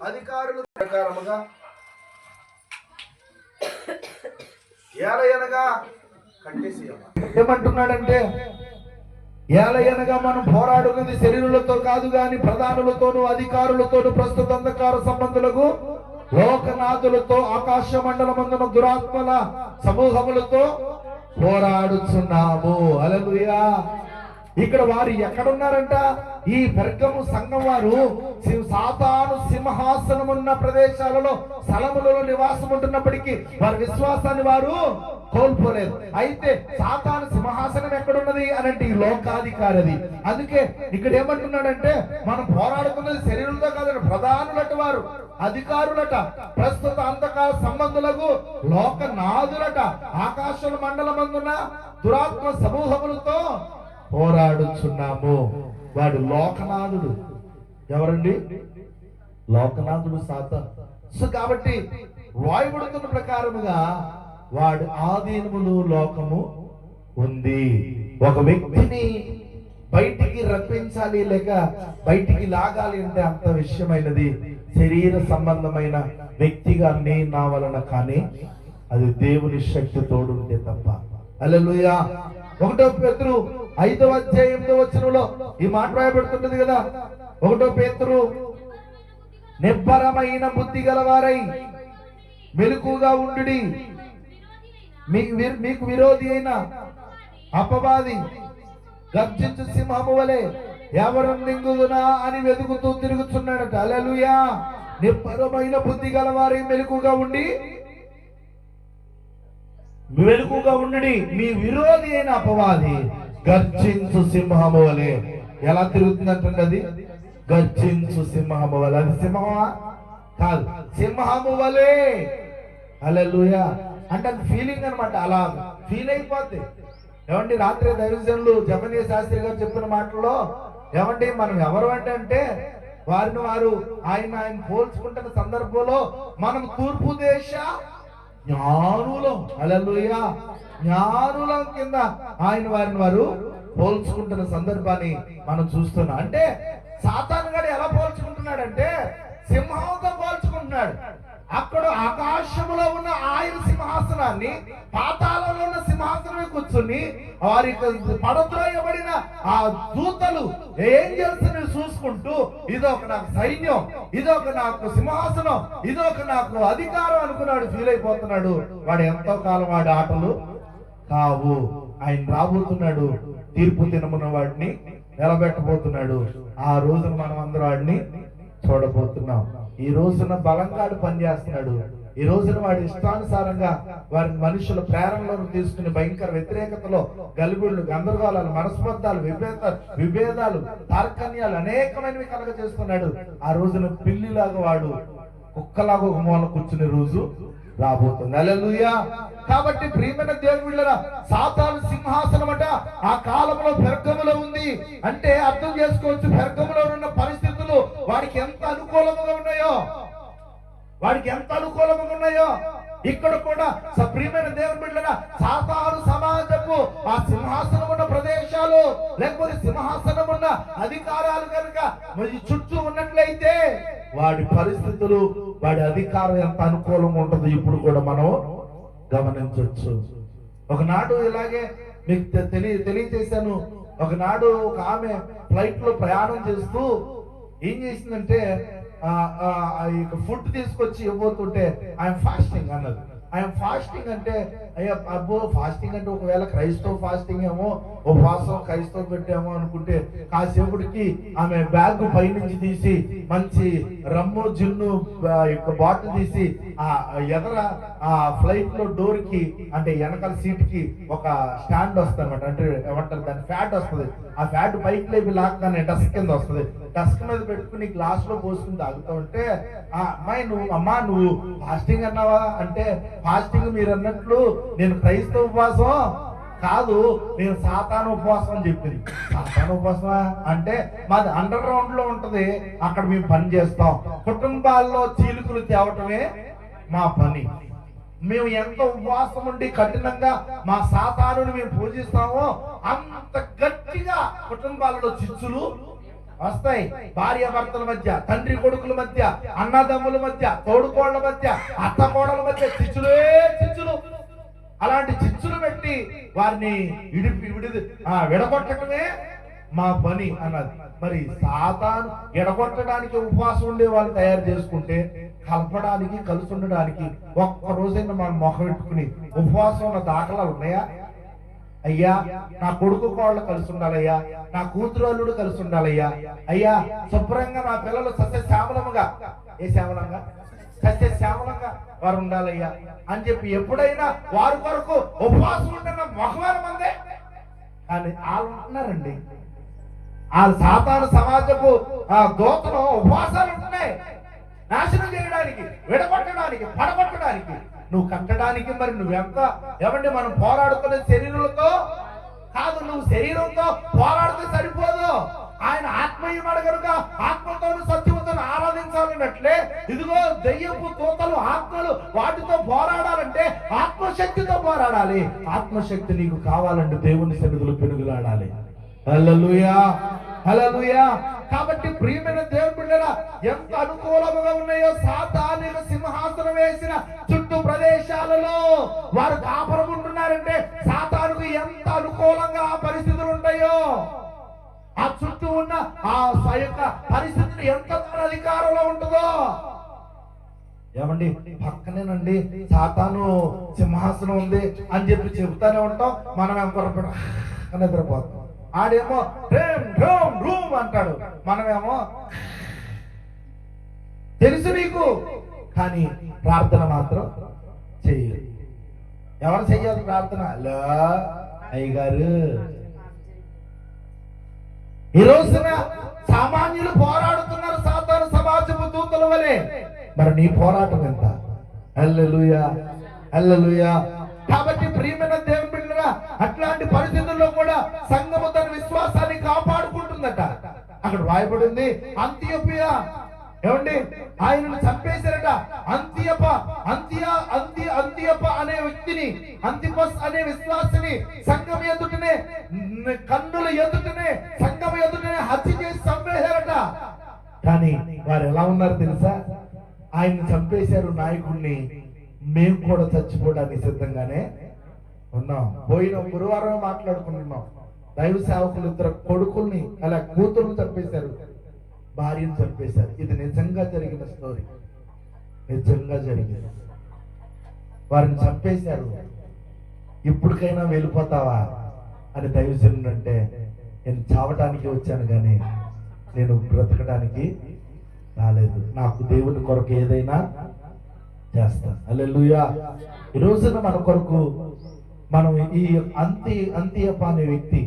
అధికారుల ప్రకారముగా. ఏలయనగా ఏమంటున్నాడంటే ఏలయనగా మనం పోరాడున్నది శరీరులతో కాదు గాని ప్రధానులతోనూ అధికారులతోనూ ప్రస్తుత అంధకార సంబంధులకు లోకనాథులతో ఆకాశ మండలమందున దురాత్మల సమూహములతో పోరాడుచున్నాము. హల్లెలూయా. ఇక్కడ వారు ఎక్కడున్నారంట? ఈ పెర్గము సంఘం వారు సాతాను సింహాసనం ఉన్న ప్రదేశాలలో స్థలములలో నివాసం ఉంటున్నప్పటికీ వారి విశ్వాసాన్ని వారు కోల్పోలేదు. అయితే సాతాను సింహాసనం ఎక్కడున్నది అనంటే ఈ లోకాధికారిది. అందుకే ఇక్కడ ఏమంటున్నాడంటే మనం పోరాడుతున్నది శరీరంతో కాదు, ప్రధానులట వారు, అధికారులట, ప్రస్తుత అంధకార సంబంధులకు లోకనాథులట, ఆకాశ మండలమందున దురాత్మ సమూహములతో పోరాడుచున్నాము. వాడు లోకనాథుడు. ఎవరండి? లోకనాథుడు సాతాను. సో కాబట్టి వాయుబడుతున్న ప్రకారముగా వాడు ఆధీనములు లోకము ఉంది. ఒక వ్యక్తిని బయటికి రప్పించాలి లేక బయటికి లాగాలి అంటే అంత విషయమైనది శరీర సంబంధమైన వ్యక్తిగా నా వలన కానీ అది దేవుని శక్తి తోడుంటే తప్ప. హల్లెలూయా. 1 పేతురు 5వ అధ్యాయం 8వ వచనంలో ఈ మాట రాయబడుతున్నది కదా. 1 పేతురు నిబ్బరమైన బుద్ధి గలవారై మెలకుగా ఉండుడి, మీకు విరోధి అయిన అపవాది గర్జించు సింహము వలె ఎవరు మింగుదునా అని వెతుకుతూ తిరుగుతున్నాడట. హల్లెలూయా. నిబ్బరమైన బుద్ధి గలవారై మెలకుగా ఉండి మీ విరోధి అయిన అపవాది గర్జించు సింహము వలె. ఎలా తిరుగుతుందంటే అది గర్జించు సింహము వలె. అది సింహమా? కాదు, సింహము వలె. హల్లెలూయా. అంటే అది ఫీలింగ్ అనమాట. అలా ఫీల్ అయిపోద్ది. ఏమండి, రాత్రి దైవజనులు జపనీయ శాస్త్రి గారు చెప్పిన మాటల్లో ఏమండి మనం ఎవరు అంటే వారిని వారు ఆయన పోల్చుకుంటున్న సందర్భంలో మనం తూర్పు దేశ జ్ఞానులం. హల్లెలూయా. జ్ఞానులం కింద ఆయన వారిని వారు పోల్చుకుంటున్న సందర్భాన్ని మనం చూస్తున్నాం. అంటే సాతాను గాడు ఎలా పోల్చుకుంటున్నాడంటే సింహంతో పోల్చుకుంటున్నాడు. అక్కడ ఆకాశంలో ఉన్న ఆయన సింహాసనాన్ని పాతాళంలో ఉన్న సింహాసనమే కూర్చుని వారి పడద్రోయబడిన ఆ దూతలు ఏంజెల్స్ ని చూసుకుంటూ ఇదొక నాకు సైన్యం, ఇదొక నాకు సింహాసనం, ఇదొక నాకు అధికారం అనుకున్నాడు. ఫీల్ అయిపోతున్నాడు. వాడు ఎంతో కాలం వాడి ఆటలు కావు. ఆయన రాబోతున్నాడు. తీర్పు దినమున వాడిని నిలబెట్టబోతున్నాడు. ఆ రోజున మనం అందరం వాడిని చూడబోతున్నాం. ఈ రోజున బలంగా పనిచేస్తున్నాడు. ఈ రోజున వాడి ఇష్టానుసారంగా వారి మనుషుల ప్రేరణలను తీసుకుని భయంకర వ్యతిరేకతలో గలుగుళ్ళు, గందరగోళాలు, మనస్పర్ధాలు, విభేదాలు, తార్కన్యాలు అనేకమైనవి కలగ చేస్తున్నాడు. ఆ రోజున పిల్లిలాగా వాడు కుక్కలాగా ఒక మూల కూర్చునే రోజు రాబోతుంది. హల్లెలూయా. కాబట్టి ప్రియమైన దేవుళ్ళరా, సాతాను సింహాసనం అట ఆ కాలంలో పెర్గములో ఉంది అంటే అర్థం చేసుకోవచ్చు. పెర్గములో ఉన్న పరిస్థితులు అనుకూలంగా ఉన్నాయో, వాడికి ఎంత అనుకూలంగా ఉన్నాయో ఇక్కడ కూడా ప్రియమైన దేవుని బిడ్డలారా, సాతాను సమాజపు ఆ సింహాసనం ఉన్న ప్రదేశాలు లేకపోతే సింహాసనం ఉన్న అధికారాలు కనుక మరి చుట్టూ ఉన్నట్లయితే వాడి పరిస్థితులు, వాడి అధికారం ఎంత అనుకూలంగా ఉంటుందో ఇప్పుడు కూడా మనం గమనించవచ్చు. ఒకనాడు ఇలాగే మీకు తెలియజేశాను. ఒకనాడు ఒక ఆమె ఫ్లైట్ లో ప్రయాణం చేస్తూ ఏం చేసిందంటే ఫుడ్ తీసుకొచ్చి ఇవ్వబోతుంటే ఐఎమ్ ఫాస్టింగ్ అన్నది. ఐఎమ్ ఫాస్టింగ్ అంటే అయ్యా అబ్బో ఫాస్టింగ్ అంటే ఒకవేళ క్రైస్తవ ఫాస్టింగ్ ఏమో, ఉపవాసం క్రైస్తవ పెట్టామో అనుకుంటే కాసేపటికి ఆమె బ్యాగ్ పైనుంచి తీసి మంచి రమ్ము జిన్ను బాటిల్ తీసి ఆ ఎదర ఆ ఫ్లైట్ లో డోర్ కి అంటే వెనకాల సీట్ కి ఒక స్టాండ్ వస్తుంది అనమాట. అంటే ఏమంటారు దాని ఫ్యాట్ వస్తుంది. ఆ ఫ్యాట్ పైకి లేపి లాగానే డస్క్ కింద వస్తుంది. డస్క్ మీద పెట్టుకుని గ్లాస్ లో పోసుకుని తాగుతా ఉంటే అమ్మాయి నువ్వు ఫాస్టింగ్ అన్నావా అంటే, ఫాస్టింగ్ మీరు అన్నట్లు నేను క్రైస్తవ ఉపవాసం కాదు, నేను సాతాను ఉపవాసం అని చెప్పింది. సాతాను ఉపవాసమా అంటే మాది అండర్ గ్రౌండ్ లో ఉంటది, అక్కడ మేము పని చేస్తాం. కుటుంబాల్లో చీలుకులు తేవటమే మా పని. మేము ఎంత ఉపవాసం ఉండి కఠినంగా మా సాతానుని మేము పూజిస్తామో అంత గట్టిగా కుటుంబాలలో చిచ్చులు వస్తాయి. భార్య భర్తల మధ్య, తండ్రి కొడుకుల మధ్య, అన్నదమ్ముల మధ్య, తోడుకోళ్ల మధ్య, అత్త కోడల మధ్య చిచ్చులే చిచ్చులు. అలాంటి చిచ్చులు పెట్టి వారిని విడగొట్టడమే మా పని అన్నది. మరి సాతాను ఎడగొట్టడానికి ఉపవాసం ఉండే వాళ్ళు తయారు చేసుకుంటే కలపడానికి కలిసి ఉండడానికి ఒక్క రోజైనా మనం మొహం పెట్టుకుని ఉపవాసం ఉన్న దాఖలాలు ఉన్నాయా? అయ్యా నా కొడుకు కోళ్ళు కలిసి ఉండాలయ్యా, నా కూతురు అల్లుడు కలిసి ఉండాలయ్యా, అయ్యా శుభ్రంగా నా పిల్లలు సస్యశ్యామలంగా సస్యశ్యామలంగా వారు ఉండాలయ్యా అని చెప్పి ఎప్పుడైనా వారి కొరకు ఉపవాసం ఉంటున్న మొహమాన మందే. కానీ వాళ్ళు ఉంటున్నారండి, వాళ్ళ సాతాను సమాజపు దోతలు ఉపవాసాలు ఉంటున్నాయి నాశనం చేయడానికి, విడగొట్టడానికి, పడగొట్టడానికి, నువ్వు కట్టడానికి. మరి నువ్వెంత ఏమంటే మనం పోరాడుతున్న శరీరంతో కాదు, నువ్వు శరీరంతో పోరాడితే సరిపోదు. ఆయన ఆత్మీయమడు కనుక ఆత్మతో సత్యముతో ఆరాధించాలన్నట్లే ఇదిగో దెయ్యపు దూతలు ఆత్మలు వాటితో పోరాడాలంటే ఆత్మశక్తితో పోరాడాలి. ఆత్మశక్తి నీకు కావాలంటే దేవుని సన్నిధిలో పెనుగులాడాలి. హల్లెలూయా, హల్లెలూయా. కాబట్టి ప్రియమైన దేవుని బిడ్డలారా, ఎంత అనుకూలంగా ఉన్నాయో సాతానుకు సింహాసనం వేసిన చుట్టూ ప్రదేశాలలో వారు కాపురం ఉంటున్నారంటే సాతానుకు ఎంత అనుకూలంగా ఆ పరిస్థితులు ఉంటాయో, ఆ చుట్టూ ఉన్న ఆ యొక్క పరిస్థితులు ఎంత అధికారంలో ఉంటుందో. ఏమండి పక్కనేనండి సాతాను సింహాసనం ఉంది అని చెప్పి చెబుతానే ఉంటాం, మనం ఎంకొరపడ నిద్రపోతాం. ఆడేమో రూమ్ అంటాడు, మనమేమో తెలుసు నీకు కానీ ప్రార్థన మాత్రం చెయ్యలేదు. ఎవరు చెయ్యాలి ప్రార్థన? అయ్యగారు ఈ రోజున సామాన్యులు పోరాడుతున్నారు సాతాను సమాజపు దూతల వలె. మరి నీ పోరాటం ఎంత? హల్లెలూయా, హల్లెలూయా. కాబట్టి ప్రియమైన దేవుని బిడ్డలారా, అట్లాంటి పరిస్థితుల్లో కూడా సంఘము తన విశ్వాసాన్ని కాపాడుకుంటుందట. అక్కడ రాయబడింది అంతియోపియా ఏమండి ఆయనను చంపేశారట. అంతియప అనే వ్యక్తిని, అంతిపస్ అనే విశ్వాసిని సంఘం ఎదుటనే, కన్నుల ఎదుటనే, సంఘం ఎదుటనే హత్య చేసి చంపేశారట. కానీ వారు ఎలా ఉన్నారు తెలుసా? ఆయన్ని చంపేశారు నాయకుడిని, మేము కూడా చచ్చిపోవడానికి సిద్ధంగానే ఉన్నాం. పోయిన గురువారం మాట్లాడుకుంటున్నాం. దైవ సేవకులు ఇద్దరు కొడుకుల్ని అలా కూతుర్ని చంపేశారు, భార్యను చంపేశారు. ఇది నిజంగా జరిగిన స్టోరీ, నిజంగా జరిగింది. వారిని చంపేశారు. ఇప్పటికైనా వెళ్ళిపోతావా అని దైవజనుడు అంటే, నేను చావటానికి వచ్చాను కానీ నేను బ్రతకడానికి రాలేదు, నాకు దేవుని కొరకు ఏదైనా చేస్తాను. హల్లెలూయా. ఈ రోజున మన కొరకు మనం ఈ అంతియప అనే వ్యక్తి,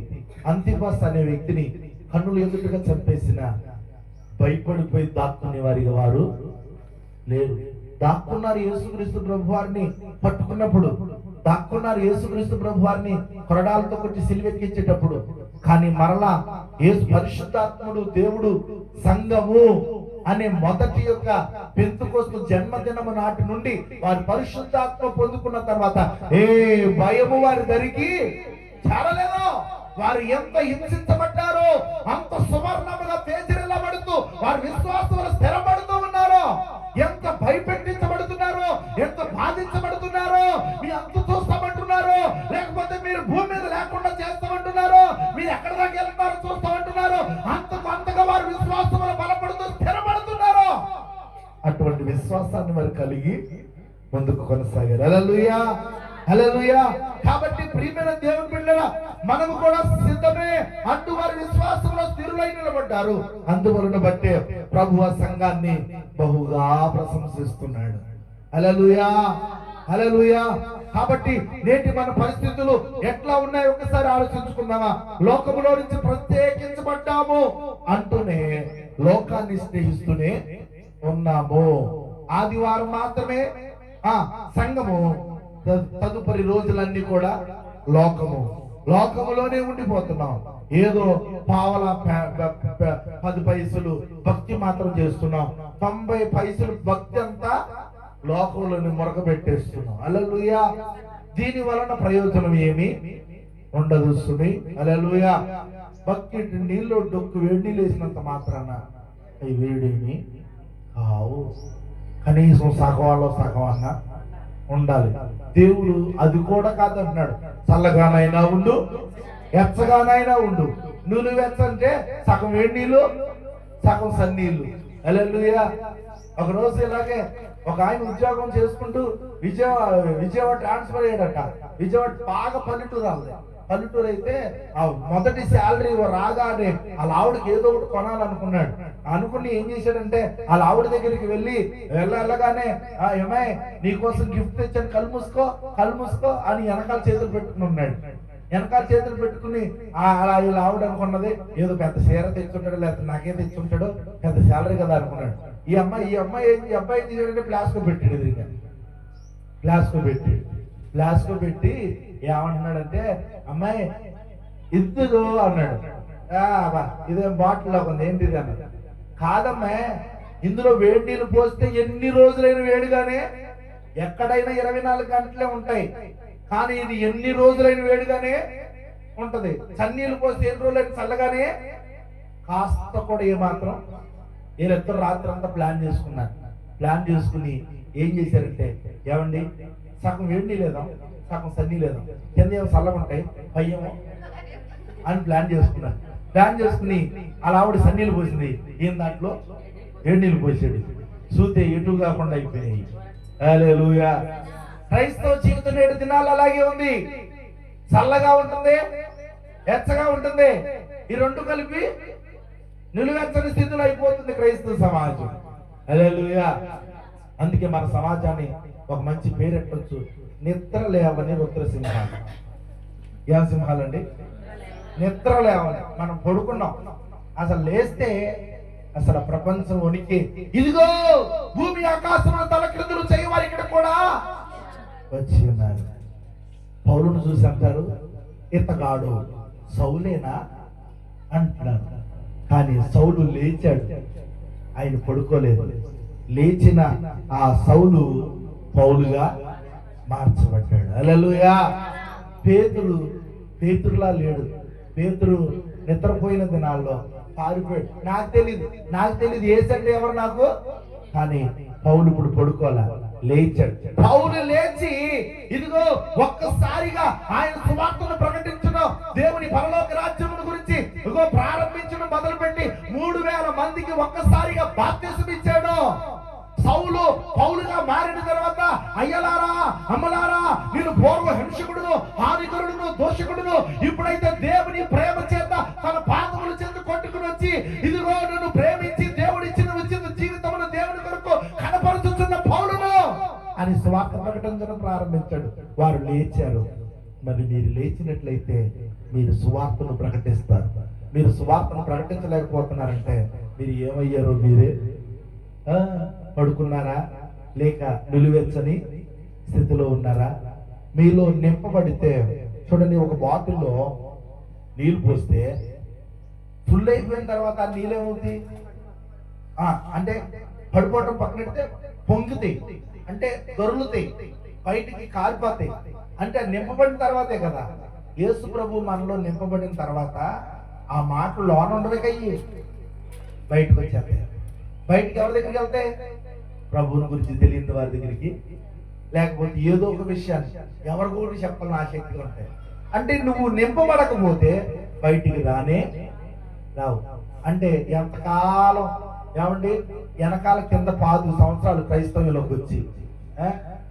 అంతిపస్ అనే వ్యక్తిని కన్నులు ఎదురుగా చంపేసిన భయపడిపోయి దాక్కునే వారిగా వారు లేరు. దాక్కున్నారు యేసుక్రీస్తు ప్రభు వారిని పట్టుకున్నప్పుడు, దాక్కున్నారు యేసుక్రీస్తు ప్రభు వారిని కొరడాలతో కొట్టి సిలువెక్కించేటప్పుడు. కానీ మరలా యేసు పరిశుద్ధాత్ముడు దేవుడు సంఘము అనే మొదటి యొక్క పెంతుకోస్తు జన్మదినము నాటి నుండి వారు పరిశుద్ధాత్మ పొందుకున్న తర్వాత ఏ భయము వారి దరికి చేరలేదు. వారు ఎంత హింసించబడ్డారో అంత సువర్ణముగా తేజరిల్లబడుతూ వారి విశ్వాసంలో స్థిరపడుతూ ఉన్నారు. ఎంత భయపెట్టించబడుతున్నారు, ఎంత బాధించబడుతున్నారు. మీ అంత చూస్తామంటున్నారు, లేకపోతే మీరు భూమి మీద లేకుండా చేస్తామంటున్నారు, మీరు ఎక్కడ దాకా వెళ్తున్నారో చూస్తామంటున్నారు. అంతగా వారు విశ్వాసంలో బలపడుతూ స్థిరపడుతున్నారు. అటువంటి విశ్వాసాన్ని వారు కలిగి ముందుకు కొనసాగారు. హల్లెలూయా, హల్లెలూయా. కాబట్టి ప్రియమైన దేవుని బిడ్డలారా, మనము కూడా సిద్ధమే అంటూ వారి విశ్వాసంలో స్థిరులై నిలబడ్డారు. అందువలన బట్టే ప్రభువు ఆ సంఘాన్ని బహుగా ప్రశంసిస్తున్నాడు. హల్లెలూయా, హల్లెలూయా. కాబట్టి నేటి మన పరిస్థితులు ఎట్లా ఉన్నాయో ఒకసారి ఆలోచించుకుందామా. లోకములో నుంచి ప్రత్యేకించబడ్డాము అంటూనే లోకాన్ని స్నేహిస్తూనే ఉన్నాము. ఆదివారం మాత్రమే సంఘము, తదుపరి రోజులన్నీ కూడా లోకములోనే ఉండిపోతున్నాం. ఏదో పావల 10 పైసలు భక్తి మాత్రం చేస్తున్నాం. 90 పైసలు భక్తి అంతా లోకంలోని మురగబెట్టేస్తున్నాం. హల్లెలూయా. దీని వలన ప్రయోజనం ఏమి ఉండదు. హల్లెలూయా. భక్తి నీళ్ళు డొక్కు వేడి నీళ్ళు వేసినంత మాత్రాన అవి వేడేమి కావు. కనీసం సగవాలో సగం అన్నా ఉండాలి. దేవుడు అది కూడా కాదంటున్నాడు. చల్లగానైనా ఉండు, ఎచ్చగానైనా ఉండు. నువ్వు వెచ్చంటే సగం వేడి నీళ్ళు, సగం సన్నీళ్ళు. హల్లెలూయా. ఒక రోజు ఇలాగే ఒక ఆయన ఉద్యోగం చేసుకుంటూ విజయవాడ ట్రాన్స్ఫర్ అయ్యాడట. విజయవాడ బాగా పల్లెటూరు అయితే ఆ మొదటి శాలరీ రాగానే వాళ్ళ ఆవిడకి ఏదో ఒకటి కొనాలనుకున్నాడు. అనుకుని ఏం చేశాడంటే వాళ్ళ ఆవిడ దగ్గరికి వెళ్ళగానే ఏమై నీకోసం గిఫ్ట్ తెచ్చాను, కళ్ళు మూసుకో అని వెనకాల చేతులు పెట్టుకుని ఉన్నాడు. వెనకాల చేతులు పెట్టుకుని అలా వీళ్ళ ఆవిడ అనుకున్నది ఏదో పెద్ద చీర తెచ్చుంటాడు, లేకపోతే నాకే తెచ్చుంటాడు, పెద్ద శాలరీ కదా అనుకున్నాడు. ఈ అబ్బాయి తీసాడంటే ప్లాస్కో పెట్టాడు. ప్లాస్కో పెట్టి ఏమంటున్నాడంటే, అమ్మాయి ఇద్దుగో అన్నాడు. ఇదేం బాటిల్ ఉంది, ఏంటిది అన్నది. కాదమ్మాయి, ఇందులో వేడి నీళ్ళు పోస్తే ఎన్ని రోజులైన వేడిగానే, ఎక్కడైనా 24 గంటలే ఉంటాయి, కానీ ఇది ఎన్ని రోజులైన వేడిగానే ఉంటది. చన్నీళ్ళు పోస్తే ఎన్ని రోజులైన చల్లగానే కాస్త కూడా ఏమాత్రం. వీళ్ళిద్దరు రాత్రి అంతా ప్లాన్ చేసుకుని ఏం చేశారంటే, ఏమండి సగం వేడి లేదా, సగం సన్నీ లేదా, కింద ఏమో చల్లగా ఉంటాయి, పయ్యేమో అని ప్లాన్ చేసుకుని అలా ఆవిడ సన్నీళ్ళు పోసింది, ఈయన దాంట్లో వేడి నీళ్ళు పోసాడు. చూస్తే ఎటు కాకుండా అయిపోయినాయి. హల్లెలూయా. క్రైస్తవ జీవితం 7 దినాలు అలాగే ఉంది. చల్లగా ఉంటుంది, ఎచ్చగా ఉంటుంది. ఈ రెండు కలిపి నిలువెచ్చని స్థితిలో అయిపోతుంది క్రైస్తవ సమాజం. హల్లెలూయా. అందుకే మన సమాజాన్ని ఒక మంచి పేరు పెట్టొచ్చు, నిద్ర లేవని రుద్రసింహాలు. ఏం సింహాలండి? నిద్ర లేవని. మనం పడుకున్నాం, అసలు లేస్తే అసలు ప్రపంచం ఉనికి, ఇదిగో భూమి ఆకాశం తలక్రిందులు చేయవారు ఇక్కడ కూడా వచ్చి ఉన్నారు. పౌలును చూసి అంటారు, ఇతగాడు సౌలేనా అంటున్నారు. కానీ సౌలు లేచాడు, ఆయన పడుకోలేదు. లేచిన ఆ సౌలు పౌలుగా మార్చబడ్డాడు. హల్లెలూయా. పేతురులా లేడు. పేతురు నిద్రపోయిన దినాల్లో పారిపోయాడు. నాకు తెలియదు ఏసంటే ఎవరు నాకు. కానీ పౌలు ఇప్పుడు పడుకోలే, లేచాడు. పౌలు లేచి ఇదిగో ఒక్కసారిగా ఆయన సువార్తను ప్రకటించడం, దేవుని పరలోక రాజ్యమును గురించి ఇదిగో ప్రారంభించడం మొదలుపెట్టి 3000 మందికి ఒక్కసారిగా బాప్తిసం ఇచ్చాడు. సౌలు పౌలుగా మారిన తర్వాత, అయ్యలారా అమ్మలారా, నేను పూర్వ హింసకుడును, హానికరుడును, దోషకుడును, ఇప్పుడైతే దేవుని ప్రేమ చేత తన పాదముల చేత కొట్టుకుని వచ్చి ఇదిగో నన్ను ప్రేమించి దేవుడిచ్చిన ఉచిత జీవితమును దేవుని కొరకు కనపరుచుతున్న పౌలును అని స్వార్థ ప్రకటించడం ప్రారంభించాడు. వారు లేచారు. మరి మీరు లేచినట్లయితే మీరు సువార్తను ప్రకటిస్తారు. మీరు సువార్తను ప్రకటించలేకపోతున్నారంటే మీరు ఏమయ్యారో మీరే. పడుకున్నారా, లేక నిలువెచ్చని స్థితిలో ఉన్నారా? మీలో నింపబడితే చూడండి, ఒక బాటిల్లో నీళ్ళు పోస్తే ఫుల్ అయిపోయిన తర్వాత ఆ నీళ్ళేమవుతుంది, అంటే పడిపోవటం పక్కనెడితే పొంగుతాయి, అంటే దొరులుతాయి, బయటికి కారిపోతాయి. అంటే నింపబడిన తర్వాతే కదా. యేసు ప్రభు మనలో నింపబడిన తర్వాత ఆ మాటలు లోన ఉండవే కయ్యి బయటకు వచ్చేస్తాయి. బయటికి ఎవరి దగ్గరికి వెళ్తాయి? ప్రభువుని గురించి తెలియని వారి దగ్గరికి, లేకపోతే ఏదో ఒక విషయాన్ని ఎవరి గురించి చెప్పాలని ఆసక్తిగా ఉంటాయి. అంటే నువ్వు నింపబడకపోతే బయటికి రానే రావు. అంటే ఎంతకాలం ఏమండి వెనకాల కింద 5 సంవత్సరాలు క్రైస్తవ్యంలోకి వచ్చి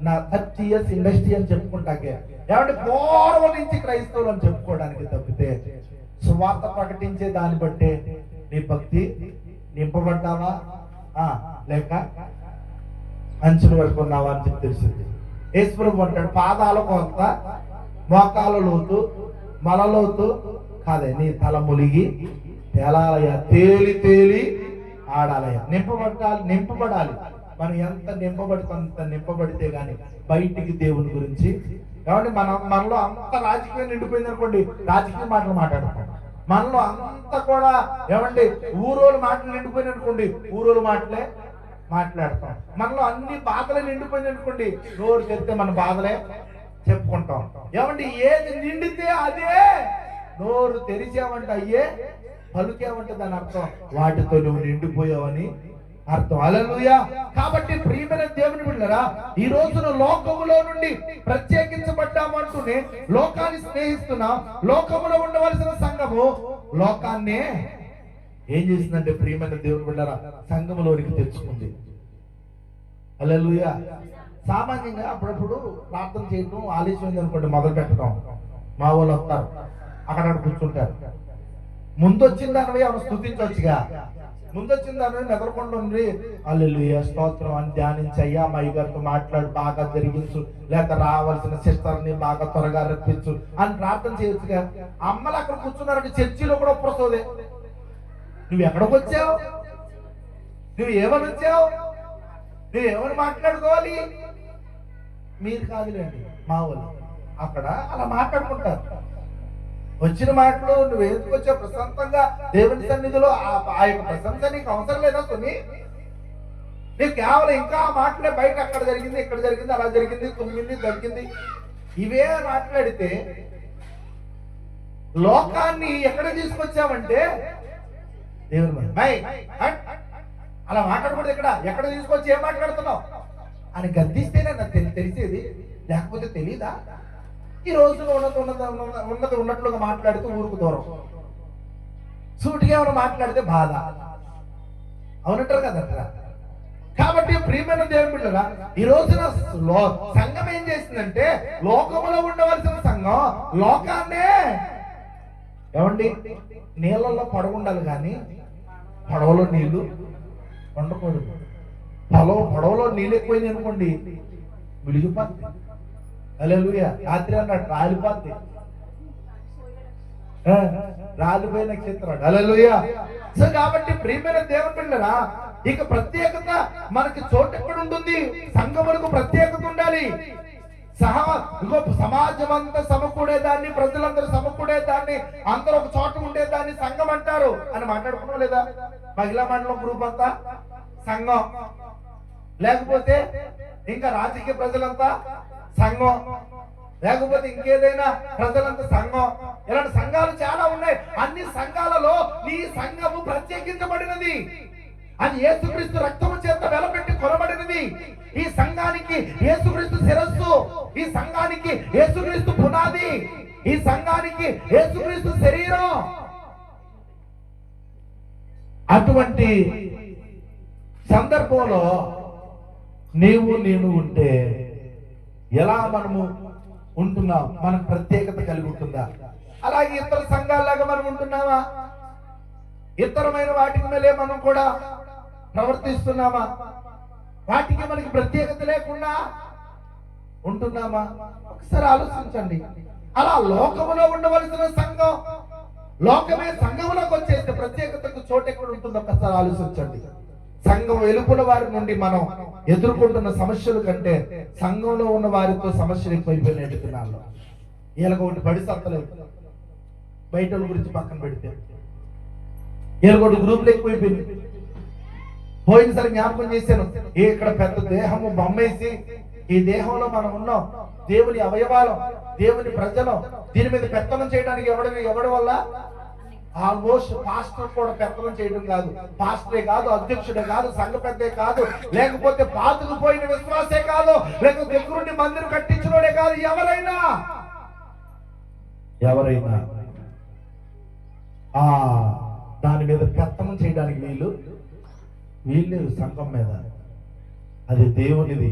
నా 30 years ఇండస్ట్రీ అని చెప్పుకుంటాకే ఏమంటే పూర్వం నుంచి క్రైస్తవులు అని చెప్పుకోవడానికి తప్పితే సువార్త ప్రకటించే దాన్ని బట్టే నీ భక్తి నింపబడ్డావా లేక అంచుల వరకు ఉన్నావా అని చెప్పి తెలిసింది. యేసుప్రభు అంటాడు, పాదాల కొంత మోకాల లోతు మలలోతు కాదే, నీ తల ములిగి తేలాలయ, తేలి తేలి ఆడాలయ. నింపబడాలి. మనం ఎంత నింపబడితే అంత నింపబడితే గాని బయటికి దేవుని గురించి కాబట్టి మనలో అంత రాజకీయం నిండిపోయింది అనుకోండి, రాజకీయ మాటలు మాట్లాడతాం. మనలో అంత కూడా ఏమండి ఊరోలు మాటలు నిండిపోయింది అనుకోండి, ఊరోలు మాటలే మాట్లాడతాం. మనలో అన్ని బాధలే నిండిపోయింది అనుకోండి, నోరు చెప్తే మన బాధలే చెప్పుకుంటాం. ఏమండి ఏది నిండితే అదే, నోరు తెరిచామంటే అయ్యే, పలుకేమంటే దాని అర్థం వాటితో నువ్వు నిండిపోయావని అర్థం. హల్లెలూయా. కాబట్టి ప్రియమైన దేవుని బిడ్డలారా, ఈ రోజున లోకములో నుండి ప్రత్యేకించబడ్డామంటూనే లోకాన్ని స్నేహిస్తున్నాం. లోకములో ఉండవలసిన సంఘము లోకాన్నే ఏం చేసిందంటే ప్రియమైన దేవుని బిడ్డలారా సంఘములోనికి తెచ్చుకుంది. హల్లెలూయా. సామాన్యంగా అప్పుడప్పుడు ప్రార్థన చేయడం ఆలస్యం అనుకోండి, మొదలు పెట్టడం, మా వాళ్ళు వస్తారు అక్కడ కూర్చుంటారు. ముందొచ్చిన దానివే ఆమె స్తుతించవచ్చుగా, ముందొచ్చిన దాని మెదలకుండా ఉండి హల్లెలూయా స్తోత్రం అని ధ్యానించి, అయ్యా మా గారితో మాట్లాడు, బాగా జరిగించు, లేక రావాల్సిన సిస్టర్ని బాగా త్వరగా రప్పించు అని ప్రార్థన చేయొచ్చుగా. అమ్మలు అక్కడ కూర్చున్నారంటే చర్చిలో కూడా ఒప్పసోదే. నువ్వు ఎక్కడికి వచ్చావు? నువ్వు ఏమని వచ్చావు? నువ్వేమని మాట్లాడుకోవాలి? మీరు కాదులేండి, మా వాళ్ళు అక్కడ అలా మాట్లాడుకుంటారు. వచ్చిన మాటలు నువ్వు ఎందుకు వచ్చావు? ప్రశాంతంగా దేవుని సన్నిధిలో ఆ యొక్క ప్రశంస నీకు అవసరం లేదా? కొన్ని నీకు కేవలం ఇంకా మాటలే, బయట అక్కడ జరిగింది, ఇక్కడ జరిగింది, అలా జరిగింది, తుమ్మింది, జరిగింది, ఇవే మాట్లాడితే లోకాన్ని ఎక్కడ తీసుకొచ్చావంటే దేవుని అలా మాట్లాడకూడదు. ఎక్కడ తీసుకొచ్చి ఏం మాట్లాడుతున్నావు అని గద్దిస్తేనే నాకు తెలిసేది, లేకపోతే తెలీదా? ఈ రోజున ఉన్నది ఉన్నట్లుగా మాట్లాడుతూ ఊరుకు దూరం, సూటిగా ఏమైనా మాట్లాడితే బాధ, అవునంటారు కదా. కాబట్టి ప్రియమైన దేవుని బిడ్డలారా, ఈ రోజున సంఘం ఏం చేసిందంటే లోకములో ఉండవలసిన సంఘం లోకాన్నే ఏమండి నీళ్ళల్లో పడవుండాలి కానీ పడవలో నీళ్లు ఉండకూడదు. పడవలో నీళ్ళు ఎక్కువైంది అనుకోండి విడిగిపోద్ది. హల్లెలూయా. రాత్రి అన్నాడు రాలిపోద్ది, రాలిపోయిన నక్షత్రం. హల్లెలూయా. సో కాబట్టి ప్రియమైన దేవుని బిడ్డలారా, ఇక ప్రత్యేకత మనకి చోటు ఎక్కడ ఉంటుంది? సంఘములకు ప్రత్యేకత ఉండాలి. సమాజం అంతా సమకూడేదాన్ని, ప్రజలందరూ సమకూడేదాన్ని, అందరూ ఒక చోట ఉండేదాన్ని సంఘం అంటారు అని మాట్లాడుకున్నాం లేదా? మహిళా మండలం గ్రూప్ అంతా సంఘం, లేకపోతే ఇంకా రాజకీయ ప్రజలంతా సంఘం, లేకపోతే ఇంకేదైనా ప్రజలంతా సంఘం. ఇలాంటి సంఘాలు చాలా ఉన్నాయి. అన్ని సంఘాలలో నీ సంఘము ప్రత్యేకించబడినది. అది యేసుక్రీస్తు రక్తము చేత వెలపెట్టి కొనబడినది. ఈ సంఘానికి యేసుక్రీస్తు శిరస్సు, ఈ సంఘానికి యేసుక్రీస్తు పునాది, ఈ సంఘానికి యేసుక్రీస్తు శరీరం. అటువంటి సందర్భంలో నేను ఉంటే ఎలా మనము ఉంటున్నాం? మనకు ప్రత్యేకత కలిగి ఉంటుందా? అలాగే ఇతర సంఘాల్లాగా మనం ఉంటున్నామా? ఇతరమైన వాటి మేలే మనం కూడా ప్రవర్తిస్తున్నామా? వాటికి మనకి ప్రత్యేకత లేకుండా ఉంటున్నామా? ఒకసారి ఆలోచించండి. అలా లోకములో ఉండవలసిన సంఘం లోకమే సంఘంలోకి వచ్చేస్తే ప్రత్యేకతకు చోటు ఎక్కడ ఉంటుందో ఒకసారి ఆలోచించండి. సంఘం వెలుపల వారి నుండి మనం ఎదుర్కొంటున్న సమస్యల కంటే సంఘంలో ఉన్న వారితో సమస్యలు ఎక్కువైపోయిన ఎదుగుతున్నాను. వీళ్ళకి ఒకటి బడి సత్తలేదు, బయట గురించి పక్కన పెడితే వీళ్ళకి ఒకటి గ్రూపులు ఎక్కువైపోయింది. పోయినసారి జ్ఞాపకం చేశాను, ఇక్కడ పెద్ద దేహము బొమ్మేసి ఈ దేహంలో మనం ఉన్నాం, దేవుని అవయవాలు, దేవుని ప్రజలు, దీని మీద పెత్తనం చేయడానికి ఎవడి వల్ల? ఆల్మోస్ట్ పాస్టర్ కూడా పెత్తనం చేయడం కాదు, పాస్టరే కాదు, అధ్యక్షుడే కాదు, సంఘ పెద్దే కాదు, లేకపోతే పాతుకుపోయిన విశ్వాసే కాదు, లేకపోతే దగ్గరుండి మందిరం కట్టించినోడే కాదు, ఎవరైనా దాని మీద పెత్తనం చేయడానికి వీళ్ళు సంఘం మీద, అది దేవునిది.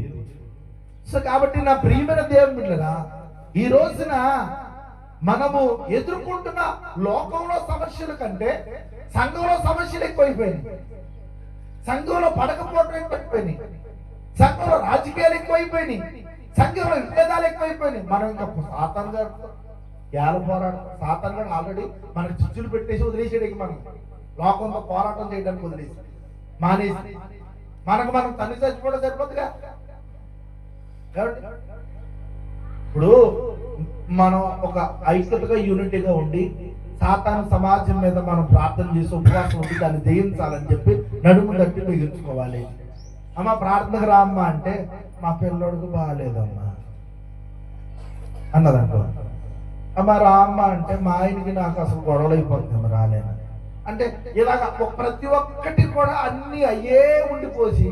సో కాబట్టి నా ప్రియమైన దేవుని బిడ్డలారా, ఈ రోజున మనము ఎదుర్కొంటున్న లోకంలో సమస్యల కంటే సంఘంలో సమస్యలు ఎక్కువైపోయినాయి, సంఘంలో పడకపోవడం ఎక్కువైపోయినాయి, సంఘంలో రాజకీయాలు ఎక్కువైపోయినాయి, సంఘంలో విభేదాలు ఎక్కువైపోయినాయి. మనం ఇంకా సాతాను గారితో సాతాను గారు ఆల్రెడీ మనకు చిచ్చులు పెట్టేసి వదిలేసేయడానికి, మనం లోకంతో పోరాటం చేయడానికి వదిలేసి మానేసి మనం తల్లి చచ్చిపోవడం సరిపోతుందిగా. ఇప్పుడు మనం ఒక ఐక్యతగా యూనిటీగా ఉండి సాతాను సమాజం మీద మనం ప్రార్థన చేసి ఉపవాసం ఉండి దాన్ని జయించాలని చెప్పి నడుము తట్టి బిగించుకోవాలి. అమ్మ ప్రార్థనకు రామ్మా అంటే మా పిల్లోడికి బాగాలేదమ్మా అన్నదనుకో. అమ్మ రామ్మ అంటే మా ఆయనకి నాకు అసలు గొడవలు అయిపోతుంది రాలేను అంటే, ఇలాగ ప్రతి ఒక్కటి కూడా అన్ని అయ్యే ఉండిపోసి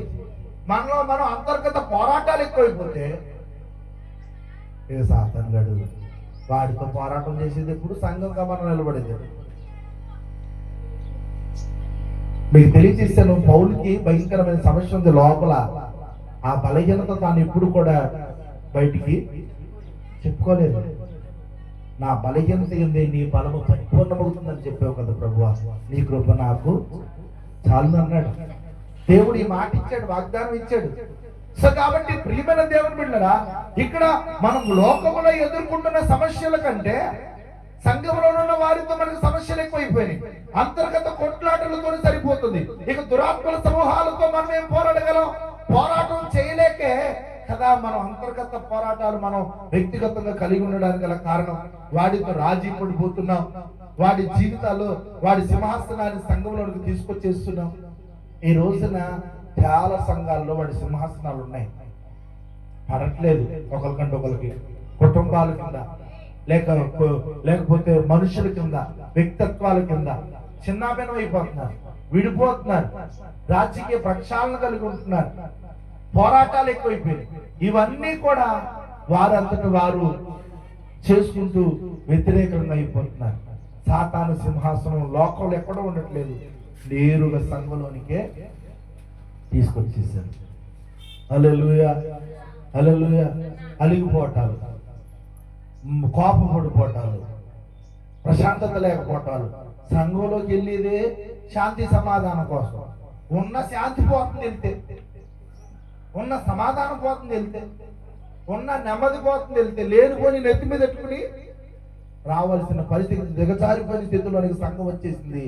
మనలో మనం అంతర్గత పోరాటాలు ఎక్కువైపోతే ఇక సాతాను గడు వాడితో పోరాటం చేసేది ఎప్పుడు సంఘంగా మనం నిలబడేది. మీకు తెలియజేస్తాను, పౌలుకి భయంకరమైన సమస్య ఉంది లోపల. ఆ బలహీనత తాను ఎప్పుడు కూడా బయటికి చెప్పుకోలేదు. నా బలహీనత ఏంది, నీ బలము పరిపూర్ణమవుతుందని చెప్పావు కదా ప్రభువా, నీ కృప నాకు చాలు అన్నాడు. దేవుడు ఈ మాట ఇచ్చాడు, వాగ్దానం ఇచ్చాడు. సో కాబట్టి ప్రియమైన దేవుని బిడ్డలారా, ఇక్కడ మనం లోకములో ఎదుర్కొంటున్న సమస్యల కంటే సంఘంలో ఉన్న వారితో మనకు సమస్యలు ఎక్కువైపోయినాయి. అంతర్గత కొట్లాటలతో సరిపోతుంది. ఇక దురాత్మల సమూహాలతో మనం ఏం పోరాడగలం? పోరాటం చేయలేకే కదా మనం అంతర్గత పోరాటాలు మనం వ్యక్తిగతంగా కలిగి ఉండడానికి గల కారణం. వాడితో రాజీ పడిపోతున్నాం, వాడి జీవితాలు, వాడి సింహాసనాన్ని సంఘంలోకి తీసుకొచ్చేస్తున్నాం. ఈ రోజున చాలా సంఘాల్లో వాడి సింహాసనాలు ఉన్నాయి, పడట్లేదు ఒకరికంటే ఒకరికి, కుటుంబాల కింద లేకపోతే మనుషుల కింద, వ్యక్తిత్వాల కింద చిన్నాభిన్నం అయిపోతున్నారు, విడిపోతున్నారు, రాజకీయ ప్రక్షాళన కలిగి ఉంటున్నారు, పోరాటాలు ఎక్కువైపోయాయి. ఇవన్నీ కూడా వారంతటి వారు చేసుకుంటూ వ్యతిరేకంగా అయిపోతున్నారు. సాతాను సింహాసనం లోకంలో ఎక్కడో ఉండట్లేదు, నేరుగా సంఘంలోనికే తీసుకొచ్చేసారు. హల్లెలూయా, హల్లెలూయా. అలిగిపోవటాలు, కోపపడిపోవటాలు, ప్రశాంతత లేకపోవటాలు, సంఘంలోకి వెళ్ళేదే శాంతి సమాధానం కోసం. ఉన్న శాంతి పోతుంది వెళ్తే, ఉన్న సమాధానం పోతుంది వెళ్తే, ఉన్న నెమ్మది పోతుంది వెళ్తే, లేనిపోని నెత్తి మీద పెట్టుకుని రావాల్సిన పరిస్థితి, దిగజారిపోయిన స్థితిలోనికి సంఘం వచ్చేసింది.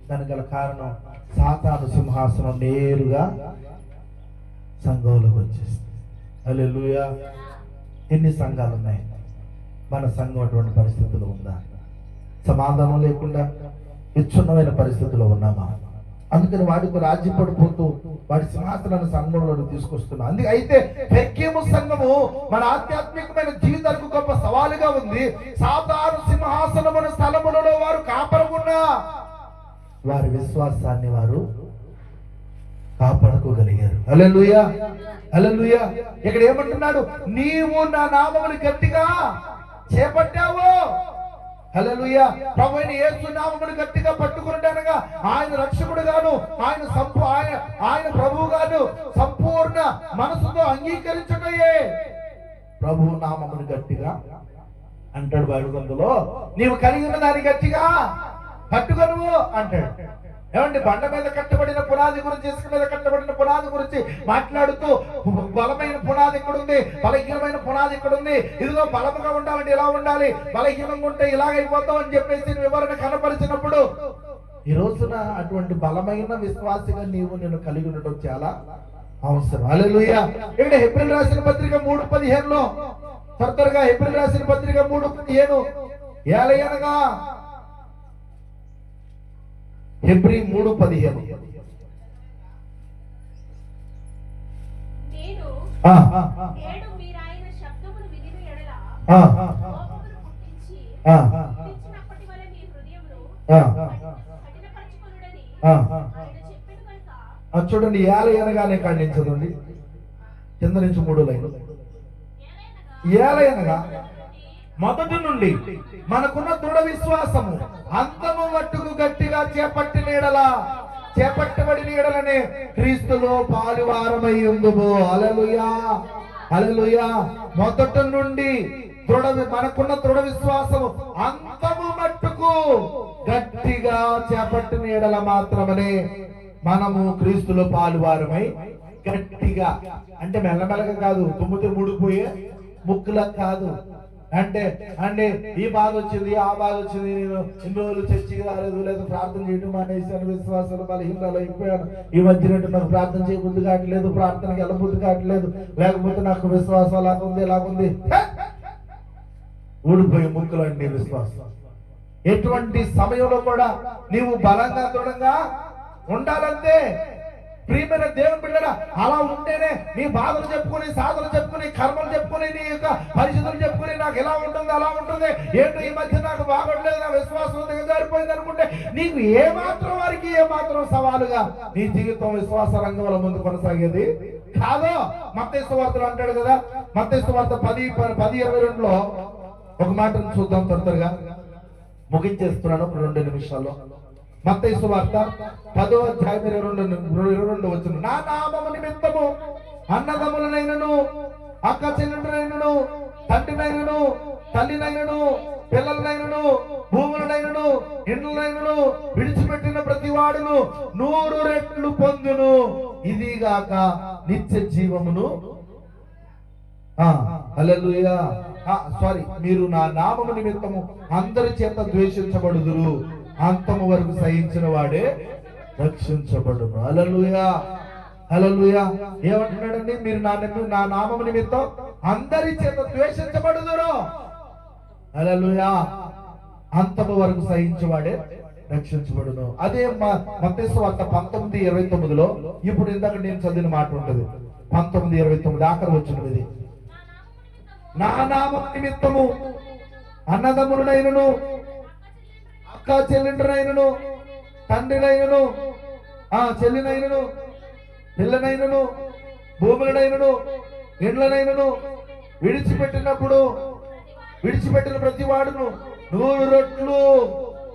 దానికి గల కారణం సాతాను సింహాసనం నేరుగా సంఘంలోకి వచ్చేసింది. హల్లెలూయా. ఎన్ని సంఘాలు ఉన్నాయి? మన సంఘం అటువంటి పరిస్థితులు ఉందా? సమాధానం లేకుండా విచ్ఛిన్నమైన పరిస్థితుల్లో ఉన్నామా? అందుకని వాడికి రాజ్యం పడిపోతూ వాడి సింహాసనాన్ని సంఘంలో తీసుకొస్తున్నాం. అయితే పెర్గేము సంఘము మన ఆధ్యాత్మికమైన జీవితాలకు గొప్ప సవాలుగా ఉంది. సాతాను సింహాసనమున స్థలములలో వారు కాపరమున్నా వారి విశ్వాసాన్ని వారు కాపాడుకోగలిగారు. హల్లెలూయా, హల్లెలూయా. ఇక్కడ ఏమంటున్నాడు? నీవు నా నామమును గట్టిగా చేపట్టావు. హల్లెలూయా. ప్రభువైన యేసు నామమును గట్టిగా పట్టుకున్నాడనగా ఆయన రక్షకుడు గాను, ఆయన ప్రభువు గాను సంపూర్ణ మనసుతో అంగీకరించడయే ప్రభువు నామమును గట్టిగా అంటాడు. బైబిల్లో నీవు కలిగి ఉన్న దాన్ని గట్టిగా పట్టుకొను అంటాడు. ఏమండి, బండ మీద కట్టబడిన పునాది గురించి, ఇసుక మీద కట్టబడిన పునాది గురించి మాట్లాడుతూ బలమైన పునాది ఎక్కడుంది, బలహీనమైన పునాది ఎక్కడుంది, ఇదిగో బలముగా ఉండాలంటే ఇలా ఉండాలి, బలహీనంగా ఉంటే ఇలాగైపోతాం అని చెప్పేసి వివరణ కనపరిచినప్పుడు ఈ రోజున అటువంటి బలమైన విశ్వాసిగా నేను కలిగి ఉండటం చాలా అవసరం. హల్లెలూయా. ఇక్కడ హెబ్రీయులకు రాసిన పత్రిక 3:15 త్వరగా హెబ్రీయులకు రాసిన పత్రిక 3:15 ఏలయనగా హెబ్రీ 3:15 ఆ, నేడు మీరాయన శబ్దమును వినిన ఎడల ఆ, కోపమును పుట్టించి ఆ, పుట్టించినప్పటి వలె మీ హృదయమును ఆ, కఠినపరచుకొనుడని ఆ. ఆయన చెప్పెను కనుక అది చూడండి, ఏల అనగానే ఖండించదండి. కింద నుంచి 3 లైన్లు. ఏల అనగా మొదటి నుండి మనకున్న దృఢ విశ్వాసము అంతము మట్టుకు గట్టిగా చేపట్టబడిన ఎడలనే క్రీస్తులో పాలువారమై ఉందుము. హల్లెలూయా, హల్లెలూయా. మొదటి నుండి మనకున్న దృఢ విశ్వాసము అంతము మట్టుకు గట్టిగా చేపట్టిన ఎడల మాత్రమే మనము క్రీస్తులో పాలువారమై, గట్టిగా అంటే మెల్లమెల్లగా కాదు, తుమ్మితే ముడిపోయే ముక్కులా కాదు. అంటే ఈ బాధ వచ్చింది, ఆ బాధ వచ్చింది, నేను ఇన్ని రోజులు చర్చికి రాలేదు, లేదా ప్రార్థన చేయడం మానేశాను, విశ్వాసాలు బలహీనలు అయిపోయాను, ఈ మధ్య నాకు ప్రార్థన చేయబుద్ధి కావట్లేదు, ప్రార్థనకి వెళ్ళబుద్ధి కావట్లేదు, లేకపోతే నాకు విశ్వాసం ఎలాగుంది ఊడిపోయే ముక్కులు అండి విశ్వాసం. ఎటువంటి సమయంలో కూడా నీవు బలంగా దృఢంగా ఉండాలంటే ప్రియమైన దేవుని బిడ్డరా, అలా ఉంటేనే నీ బాధలు చెప్పుకుని, సాధనలు చెప్పుకుని, కర్మలు చెప్పుకుని, నీ యొక్క పరిస్థితులు చెప్పుకుని, నాకు ఎలా ఉంటుంది అలా ఉంటుంది, ఏంటో ఈ మధ్య నాకు బాగోట్లేదు, నా విశ్వాసం దిగజారిపోయింది అనుకుంటే నీకు ఏమాత్రం వారికి ఏమాత్రం సవాలుగా నీ జీవితం విశ్వాస రంగంలో ముందు కొనసాగేది కాదు. మత్తయి సువార్తలో అంటాడు కదా, మత్తయి సువార్త 10:22లో ఒక మాటను చూద్దాం, త్వరగా ముగించేస్తున్నాను 2 నిమిషాల్లో. మత్తయి సువార్త 10:22 నా నామము నిమిత్తము అన్నదమ్ములనైనను, అక్క చెల్లెండ్రులైనను, తండ్రినైనను, తల్లినైనను, పిల్లలనైనను, భూములనైనను, ఇండ్లనైనను విడిచిపెట్టిన ప్రతి వాడును 100 రెట్లు పొందును, ఇదిగాక నిత్య జీవమును. హల్లెలూయా. మీరు నా నామము నిమిత్తము అందరి చేత ద్వేషించబడుదురు, అంతము వరకు సహించిన వాడే రక్షించబడును. హల్లెలూయా, హల్లెలూయా. ఏమంటున్నాడండి? మీరు నా నామము నిమిత్తం అందరి చేత ద్వేషించబడుదురు. హల్లెలూయా. అంతము వరకు సహించేవాడే రక్షించబడును. అదే మత్తయి సువార్త 19:29లో ఇప్పుడు ఇందాక నేను చదివిన మాట ఉంటుంది. 19:29 ఆఖరి వచ్చినది. నా నామము నిమిత్తము అన్నదమ్ములనైనను, అక్క చెల్లెండ్రునైనను, తండ్రినైనను, చెల్లినైనను, పిల్లనైనను, భూములనైనను, ఇండ్లనైనను విడిచిపెట్టిన ప్రతి వాడును 100 రెట్లు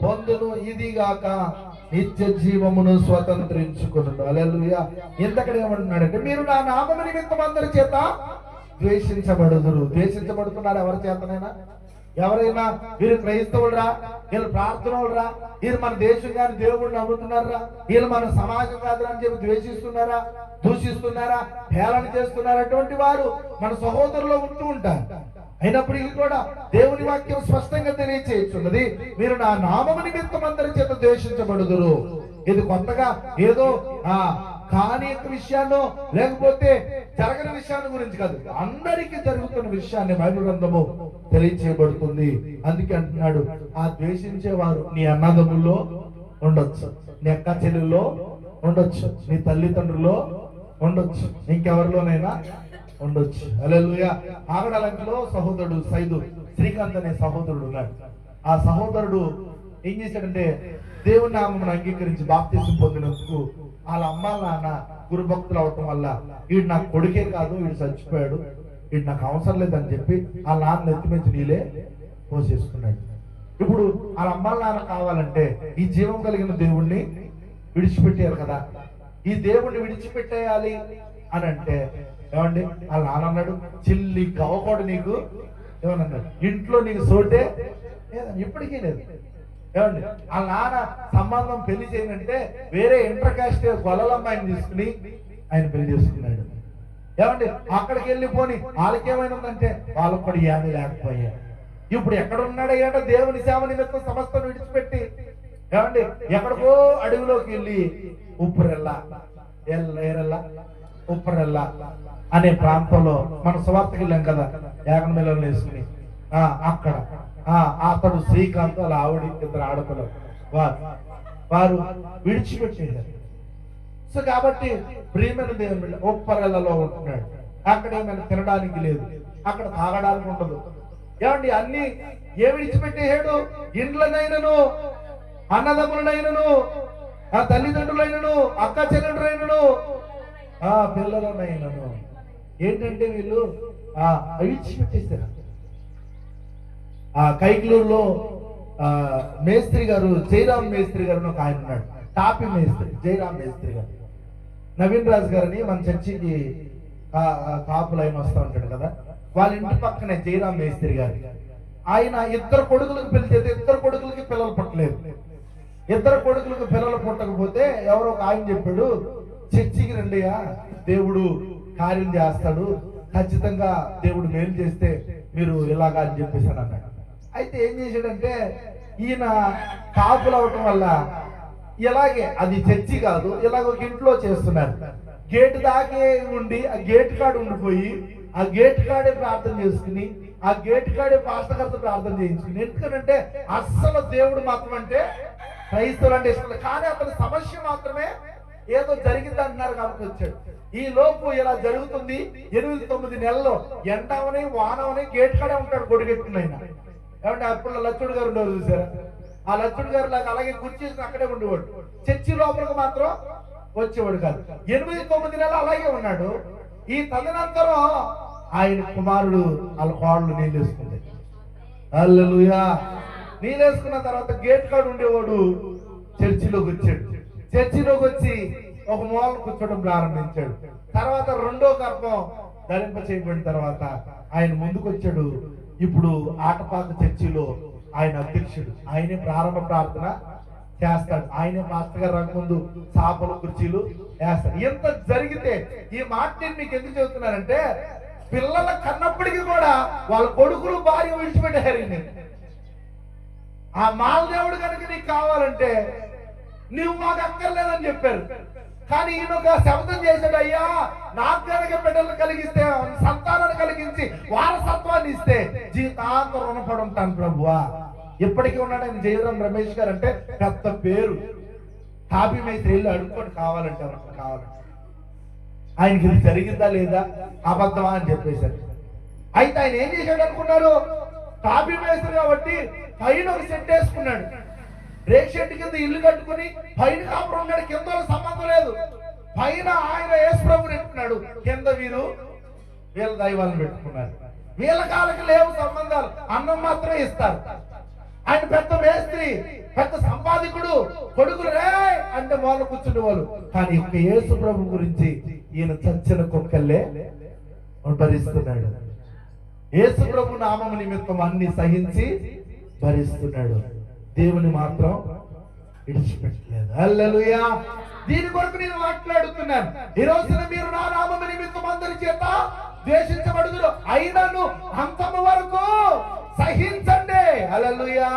పొందును, ఇదిగాక నిత్య జీవమును స్వతంత్రించుకొనును. హల్లెలూయా. ఇంతకడ ఏమంటున్నాడంటే, మీరు నా నామము నిమిత్తం అందరి చేత ద్వేషించబడుదురు. ద్వేషించబడుతున్నారు ఎవరి చేతనైనా? ఎవరైనా వీరు క్రైస్తవులరా, వీళ్ళు ప్రార్థనలురా, వీళ్ళు మన దేశం గారి దేవుడిని నమ్ముతున్నారా, వీళ్ళు మన సమాజం కాదురా అని చెప్పి ద్వేషిస్తున్నారా, దూషిస్తున్నారా, హేళన చేస్తున్నారా, అటువంటి వారు మన సహోదరులో ఉంటూ ఉంటారు. అయినప్పటికీ కూడా దేవుని వాక్యం స్పష్టంగా తెలియచేస్తున్నది, మీరు నా నామము నిమిత్తం అందరి చేత ద్వేషించబడుదురు. ఇది కొత్తగా ఏదో కాని యొక్క విషయాన్ని, లేకపోతే జరగని విషయాన్ని గురించి కాదు, అందరికీ జరుగుతున్న విషయాన్ని బైబిల్ గ్రంథము తెలియచేయబడుతుంది. అందుకే అంటున్నాడు, ఆ ద్వేషించేవారు నీ అన్నదమ్ముల్లో ఉండొచ్చు, నీ అక్క చెల్లెల్లో ఉండొచ్చు, నీ తల్లిదండ్రుల్లో ఉండొచ్చు, ఇంకెవరిలోనైనా ఉండొచ్చు. హల్లెలూయా. ఆగడాలంకలో సహోదరుడు సైదు శ్రీకాంత్ అనే సహోదరుడు ఉన్నాడు. ఆ సహోదరుడు ఏం చేశాడంటే, దేవుని నామమును అంగీకరించి బాప్తిసం పొందినందుకు వాళ్ళ అమ్మ నాన్న గురుభక్తులు అవటం వల్ల వీడు నాకు కొడుకే కాదు, వీడు చచ్చిపోయాడు, వీడు నాకు అవసరం లేదని చెప్పి వాళ్ళ నాన్న నెత్తిమించి నీళ్ళే పోసేసుకున్నాడు. ఇప్పుడు వాళ్ళ అమ్మ నాన్న కావాలంటే ఈ జీవం కలిగిన దేవుణ్ణి విడిచిపెట్టారు కదా, ఈ దేవుణ్ణి విడిచిపెట్టేయాలి అని అంటే ఏమండి, వాళ్ళ నాన్న అన్నాడు, చిల్లి గవ్వకోడు నీకు ఏమన్నాడు, ఇంట్లో నీకు సోటే ఇప్పటికీ లేదు. ఏమండి, వాళ్ళ నాన్న సంబంధం పెళ్లి చేయనంటే వేరే ఇంటర్ కాస్ట్ గొల్లలమ్మాయిని తీసుకుని ఆయన పెళ్లి చేసుకున్నాడు. ఏమండి, అక్కడికి వెళ్ళిపోని వాళ్ళకేమైనా ఉందంటే వాళ్ళకు కూడా ఏమీ లేకపోయా. ఇప్పుడు ఎక్కడ ఉన్నాడయ్యాట? దేవుని సేవ నిమిత్తం సమస్తను విడిచిపెట్టి ఏమండి ఎక్కడికో అడవిలోకి వెళ్ళి ఉప్పురెల్లా అనే ప్రాంతంలో మన సువార్తకి వెళ్ళాం కదా, యాగనమేళలు వేసుకుని అక్కడ అతడు శ్రీకాంత్ అలా ఆవిడ 2 ఆడపిల్లలు వారు విడిచిపెట్టేశారు. సో కాబట్టి ప్రియమైన దేవుని ఉప్పరెల్లలో ఉంటున్నాడు. అక్కడ ఏమైనా తినడానికి లేదు, అక్కడ తాగడానికి ఉండదు. ఏమండి అన్ని ఏమి విడిచిపెట్టేసాడు? ఇండ్లనైనను, అన్నదమ్ములనైనను, ఆ తల్లిదండ్రులైనను, అక్క చెల్లెండ్రులైనను, ఆ పిల్లలనైనను. ఏంటంటే వీళ్ళు విడిచిపెట్టేశారు. ఆ కైకలూరులో మేస్త్రి గారు, జయరామ్ మేస్త్రి గారు ఒక ఆయన ఉన్నాడు, టాపీ మేస్త్రి, జయరామ్ మేస్త్రి గారు. నవీన్ రాజు గారిని మన చర్చికి కాపులు ఆయన వస్తూ ఉంటాడు కదా, వాళ్ళ ఇంటి పక్కనే జయరామ్ మేస్త్రి గారు. ఆయన ఇద్దరు కొడుకులకు పెళ్లి చేస్తే ఇద్దరు కొడుకులకి పిల్లలు పుట్టలేదు. ఇద్దరు కొడుకులకు పిల్లలు పుట్టకపోతే ఎవరో ఒక ఆయన చెప్పాడు, చర్చికి రండియా, దేవుడు కార్యం చేస్తాడు, ఖచ్చితంగా దేవుడు మేలు చేస్తే మీరు ఇలాగా అని చెప్పేసాను అన్నాడు. అయితే ఏం చేశాడంటే, ఈయన కాపులు అవటం వల్ల ఇలాగే, అది చర్చి కాదు, ఇలాగ ఒక ఇంట్లో చేస్తున్నారు. గేటు దాకే ఉండి ఆ గేట్ కాడ ఉండిపోయి ఆ గేట్ కాడే ప్రార్థన చేసుకుని ఆ గేట్ కాడే పాస్టర్ గారితో ప్రార్థన చేయించుకుని. ఎందుకంటే అస్సలు దేవుడు మాత్రం అంటే క్రైస్తవులు అంటే ఇష్టం, కానీ అతని సమస్య మాత్రమే ఏదో జరిగింది అంటున్నారు కాబట్టి వచ్చాడు. ఈ లోపు ఇలా జరుగుతుంది. 8-9 నెలల్లో ఎండవని వానవని గేట్ కాడే ఉంటాడు గొడిగెట్టుకుని. ఆయన ఏమంటే అప్పుడు లచ్చుడు గారు ఉండేవారు చూసారా, ఆ లచ్చుడు గారు లాగా అలాగే కూర్చేసి అక్కడే ఉండేవాడు, చర్చి లోపలికి మాత్రం వచ్చేవాడు కాదు. 8-9 నెలలు అలాగే ఉన్నాడు. ఈ తదనంతరం ఆయన కుమారుడు వాళ్ళ కోడలు నీళ్ళేసుకుంది. హల్లెలూయా. నీళ్ళేసుకున్న తర్వాత గేట్ కాడ ఉండేవాడు చర్చిలోకి వచ్చాడు. చర్చిలోకి వచ్చి ఒక మూల కూర్చోవడం ప్రారంభించాడు. తర్వాత రెండో గర్భం ధరింప చేయబడిన తర్వాత ఆయన ముందుకు వచ్చాడు. ఇప్పుడు ఆటపాక చర్చిలో ఆయన అధ్యక్షుడు, ఆయనే ప్రారంభ ప్రార్థన చేస్తాడు, ఆయనే మాస్టర్ గారు రంగు ముందు చాపలు కుర్చీలు వేస్తాడు. ఎంత జరిగితే ఈ మాట నేను మీకు ఎందుకు చెబుతున్నానంటే, పిల్లల కన్నప్పటికీ కూడా వాళ్ళ కొడుకులు భార్య విడిచిపెట్టారు. ఆ మాలదేవుడు కనుక నీకు కావాలంటే నువ్వు మాకు అక్కర్లేదని చెప్పారు. కానీ ఈయన ఒక శబ్దం చేశాడు, అయ్యా నాకు కనుక బిడ్డలు కలిగిస్తే, సంతానాన్ని కలిగించి వారసత్వాన్ని ఇస్తే జీవితాంతం రుణపడి ఉంటాను ప్రభువా. ఇప్పటికీ ఉన్నాడు ఆయన జయరాం రమేష్ గారు అంటే పెద్ద పేరు. టాపీ మేస్త్రి వెళ్ళి అడుక్కోండి కావాలంటే, ఎవరికి కావాలంటే. ఆయనకి ఇది జరిగిందా లేదా, అబద్ధమా అని చెప్పేశారు. అయితే ఆయన ఏం చేశాడు అనుకున్నారు? టాపీ మేస్త్రి కాబట్టి పైన ఒక సెట్ వేసుకున్నాడు, రేక్ షెడ్ కింద ఇల్లు కట్టుకుని పైన కాపురం ఉన్నాడు, కింద సంబంధం లేదు. పైన ఆయన యేసు ప్రభువుని పెట్టుకున్నాడు, కింద వీళ్ళ దైవాలను పెట్టుకున్నారు. వీళ్ళ కాళ్ళకి లేవు సంబంధాలు, అన్నం మాత్రమే ఇస్తారు. ఆయన పెద్ద మేస్త్రి, పెద్ద సంపాదికుడు, కొడుకులు రే అంటే వాళ్ళు కూర్చునే వాళ్ళు. కానీ ఒక్క యేసు ప్రభు గురించి ఈయన చచ్చిన కుక్కల్లే భరిస్తున్నాడు. యేసు ప్రభు నామము నిమిత్తం అన్ని సహించి భరిస్తున్నాడు, దేవుని మాత్రం విడిచిపెట్టలేదు. హల్లెలూయా. దీని కొరకు నేను మాట్లాడుతున్నాను. ఈ రోజున మీరు నా నామము నిమిత్తం అందరి చేత ద్వేషించబడుదురు, అయినను అంతము వరకు సహించండి. హల్లెలూయా.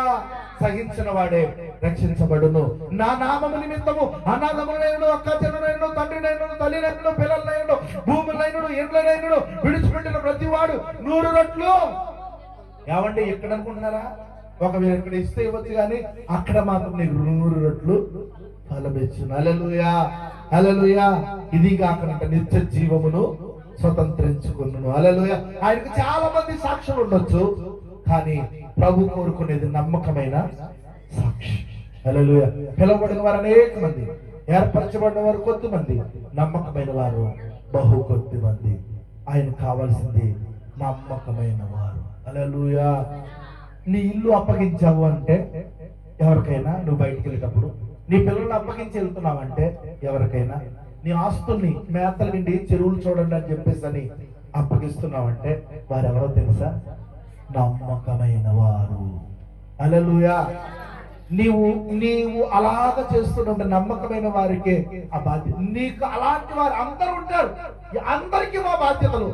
సహించిన వాడే రక్షించబడును. నా నామము నిమిత్తము అనాథములైనను, అక్క చెల్లెలైనను, తండ్రినైనను, తల్లినైనను, పిల్లలైనను, భూములైనను, ఇండ్లనైనను విడిచిపెట్టిన ప్రతి వాడు 100 రొట్లు. ఏమండి ఇక్కడ అనుకుంటున్నారా? ఒకవేళ ఇక్కడ ఇస్తే ఇవ్వచ్చు, కానీ అక్కడ మాత్రం నీకు 100 రొట్లు ఫలమిచ్చును. హల్లెలూయా. హల్లెలూయా. ఇది కాకుండా నిత్య జీవమును స్వతంత్రించుకున్నాను. హల్లెలూయా. ఆయనకు చాలా మంది సాక్షులు ఉండొచ్చు, కానీ ప్రభు కోరుకునేది నమ్మకమైన సాక్షి. హల్లెలూయా. పిలువబడిన వారు అనేక మంది, ఏర్పరచబడిన వారు కొద్ది మంది, నమ్మకమైన వారు బహు కొద్ది మంది. ఆయన కావాల్సింది నమ్మకమైన వారు. హల్లెలూయా. నీ ఇల్లు అప్పగించావు అంటే ఎవరికైనా, నువ్వు బయటికి వెళ్ళేటప్పుడు నీ పిల్లల్ని అప్పగించి వెళ్తున్నావంటే ఎవరికైనా, నీ ఆస్తుల్ని మేతలు నిండి చెరువులు చూడండి అని చెప్పేసి అని అప్పగిస్తున్నావంటే వారెవరో తెలుసా? నమ్మకమైన వారు. హల్లెలూయా. నీవు అలాగ చేస్తుంటే నమ్మకమైన వారికే ఆ బాధ్యత. నీకు అలాంటి వారు అందరూ ఉంటారు, అందరికీ మా బాధ్యతలు.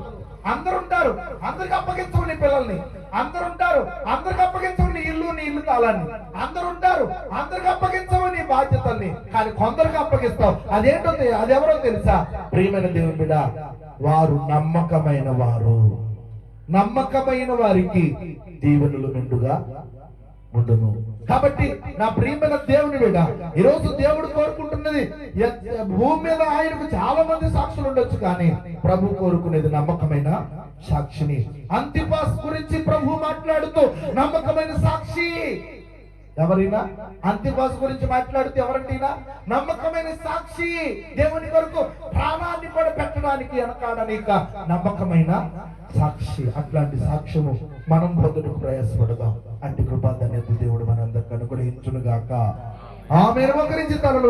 అందరు ఉంటారు, అందరికి అప్పగించవు నీ పిల్లల్ని. అందరు ఉంటారు, అందరికి అప్పగించవు నీ ఇల్లు తాళాన్ని. అందరు ఉంటారు, అందరికి అప్పగించవు నీ బాధ్యతల్ని. కానీ కొందరికి అప్పగిస్తావు. అదేంటో అదెవరో తెలుసా? ప్రియమైన దేవుని బిడ్డ, వారు నమ్మకమైన వారు. నమ్మకమైన వారికి దీవెనలు మెండుగా ఉండును. కాబట్టి నా ప్రియమైన దేవుని బిడ్డ, ఈరోజు దేవుడు కోరుకుంటున్నది, భూమి మీద ఆయనకు చాలా మంది సాక్షులు ఉండొచ్చు, కానీ ప్రభు కోరుకునేది నమ్మకమైన సాక్షిని. అంతిపాస్ గురించి ప్రభు మాట్లాడుతూ నమ్మకమైన సాక్షి ఎవరైనా, అంతిపాస్ గురించి మాట్లాడుతూ ఎవరంటైనా నమ్మకమైన సాక్షి, దేవుని కొరకు ప్రాణాన్ని కూడా పెట్టడానికి వెనకాడనిక నమ్మకమైన సాక్షి. అట్లాంటి సాక్ష్యము మనం పొందుటకు ప్రయాసపడదాం. అట్టి కృపా ధన్యత దేవుడు మనందరికీ అనుగ్రహించును గాక. ఆమేన్. ఒకరించి తనలో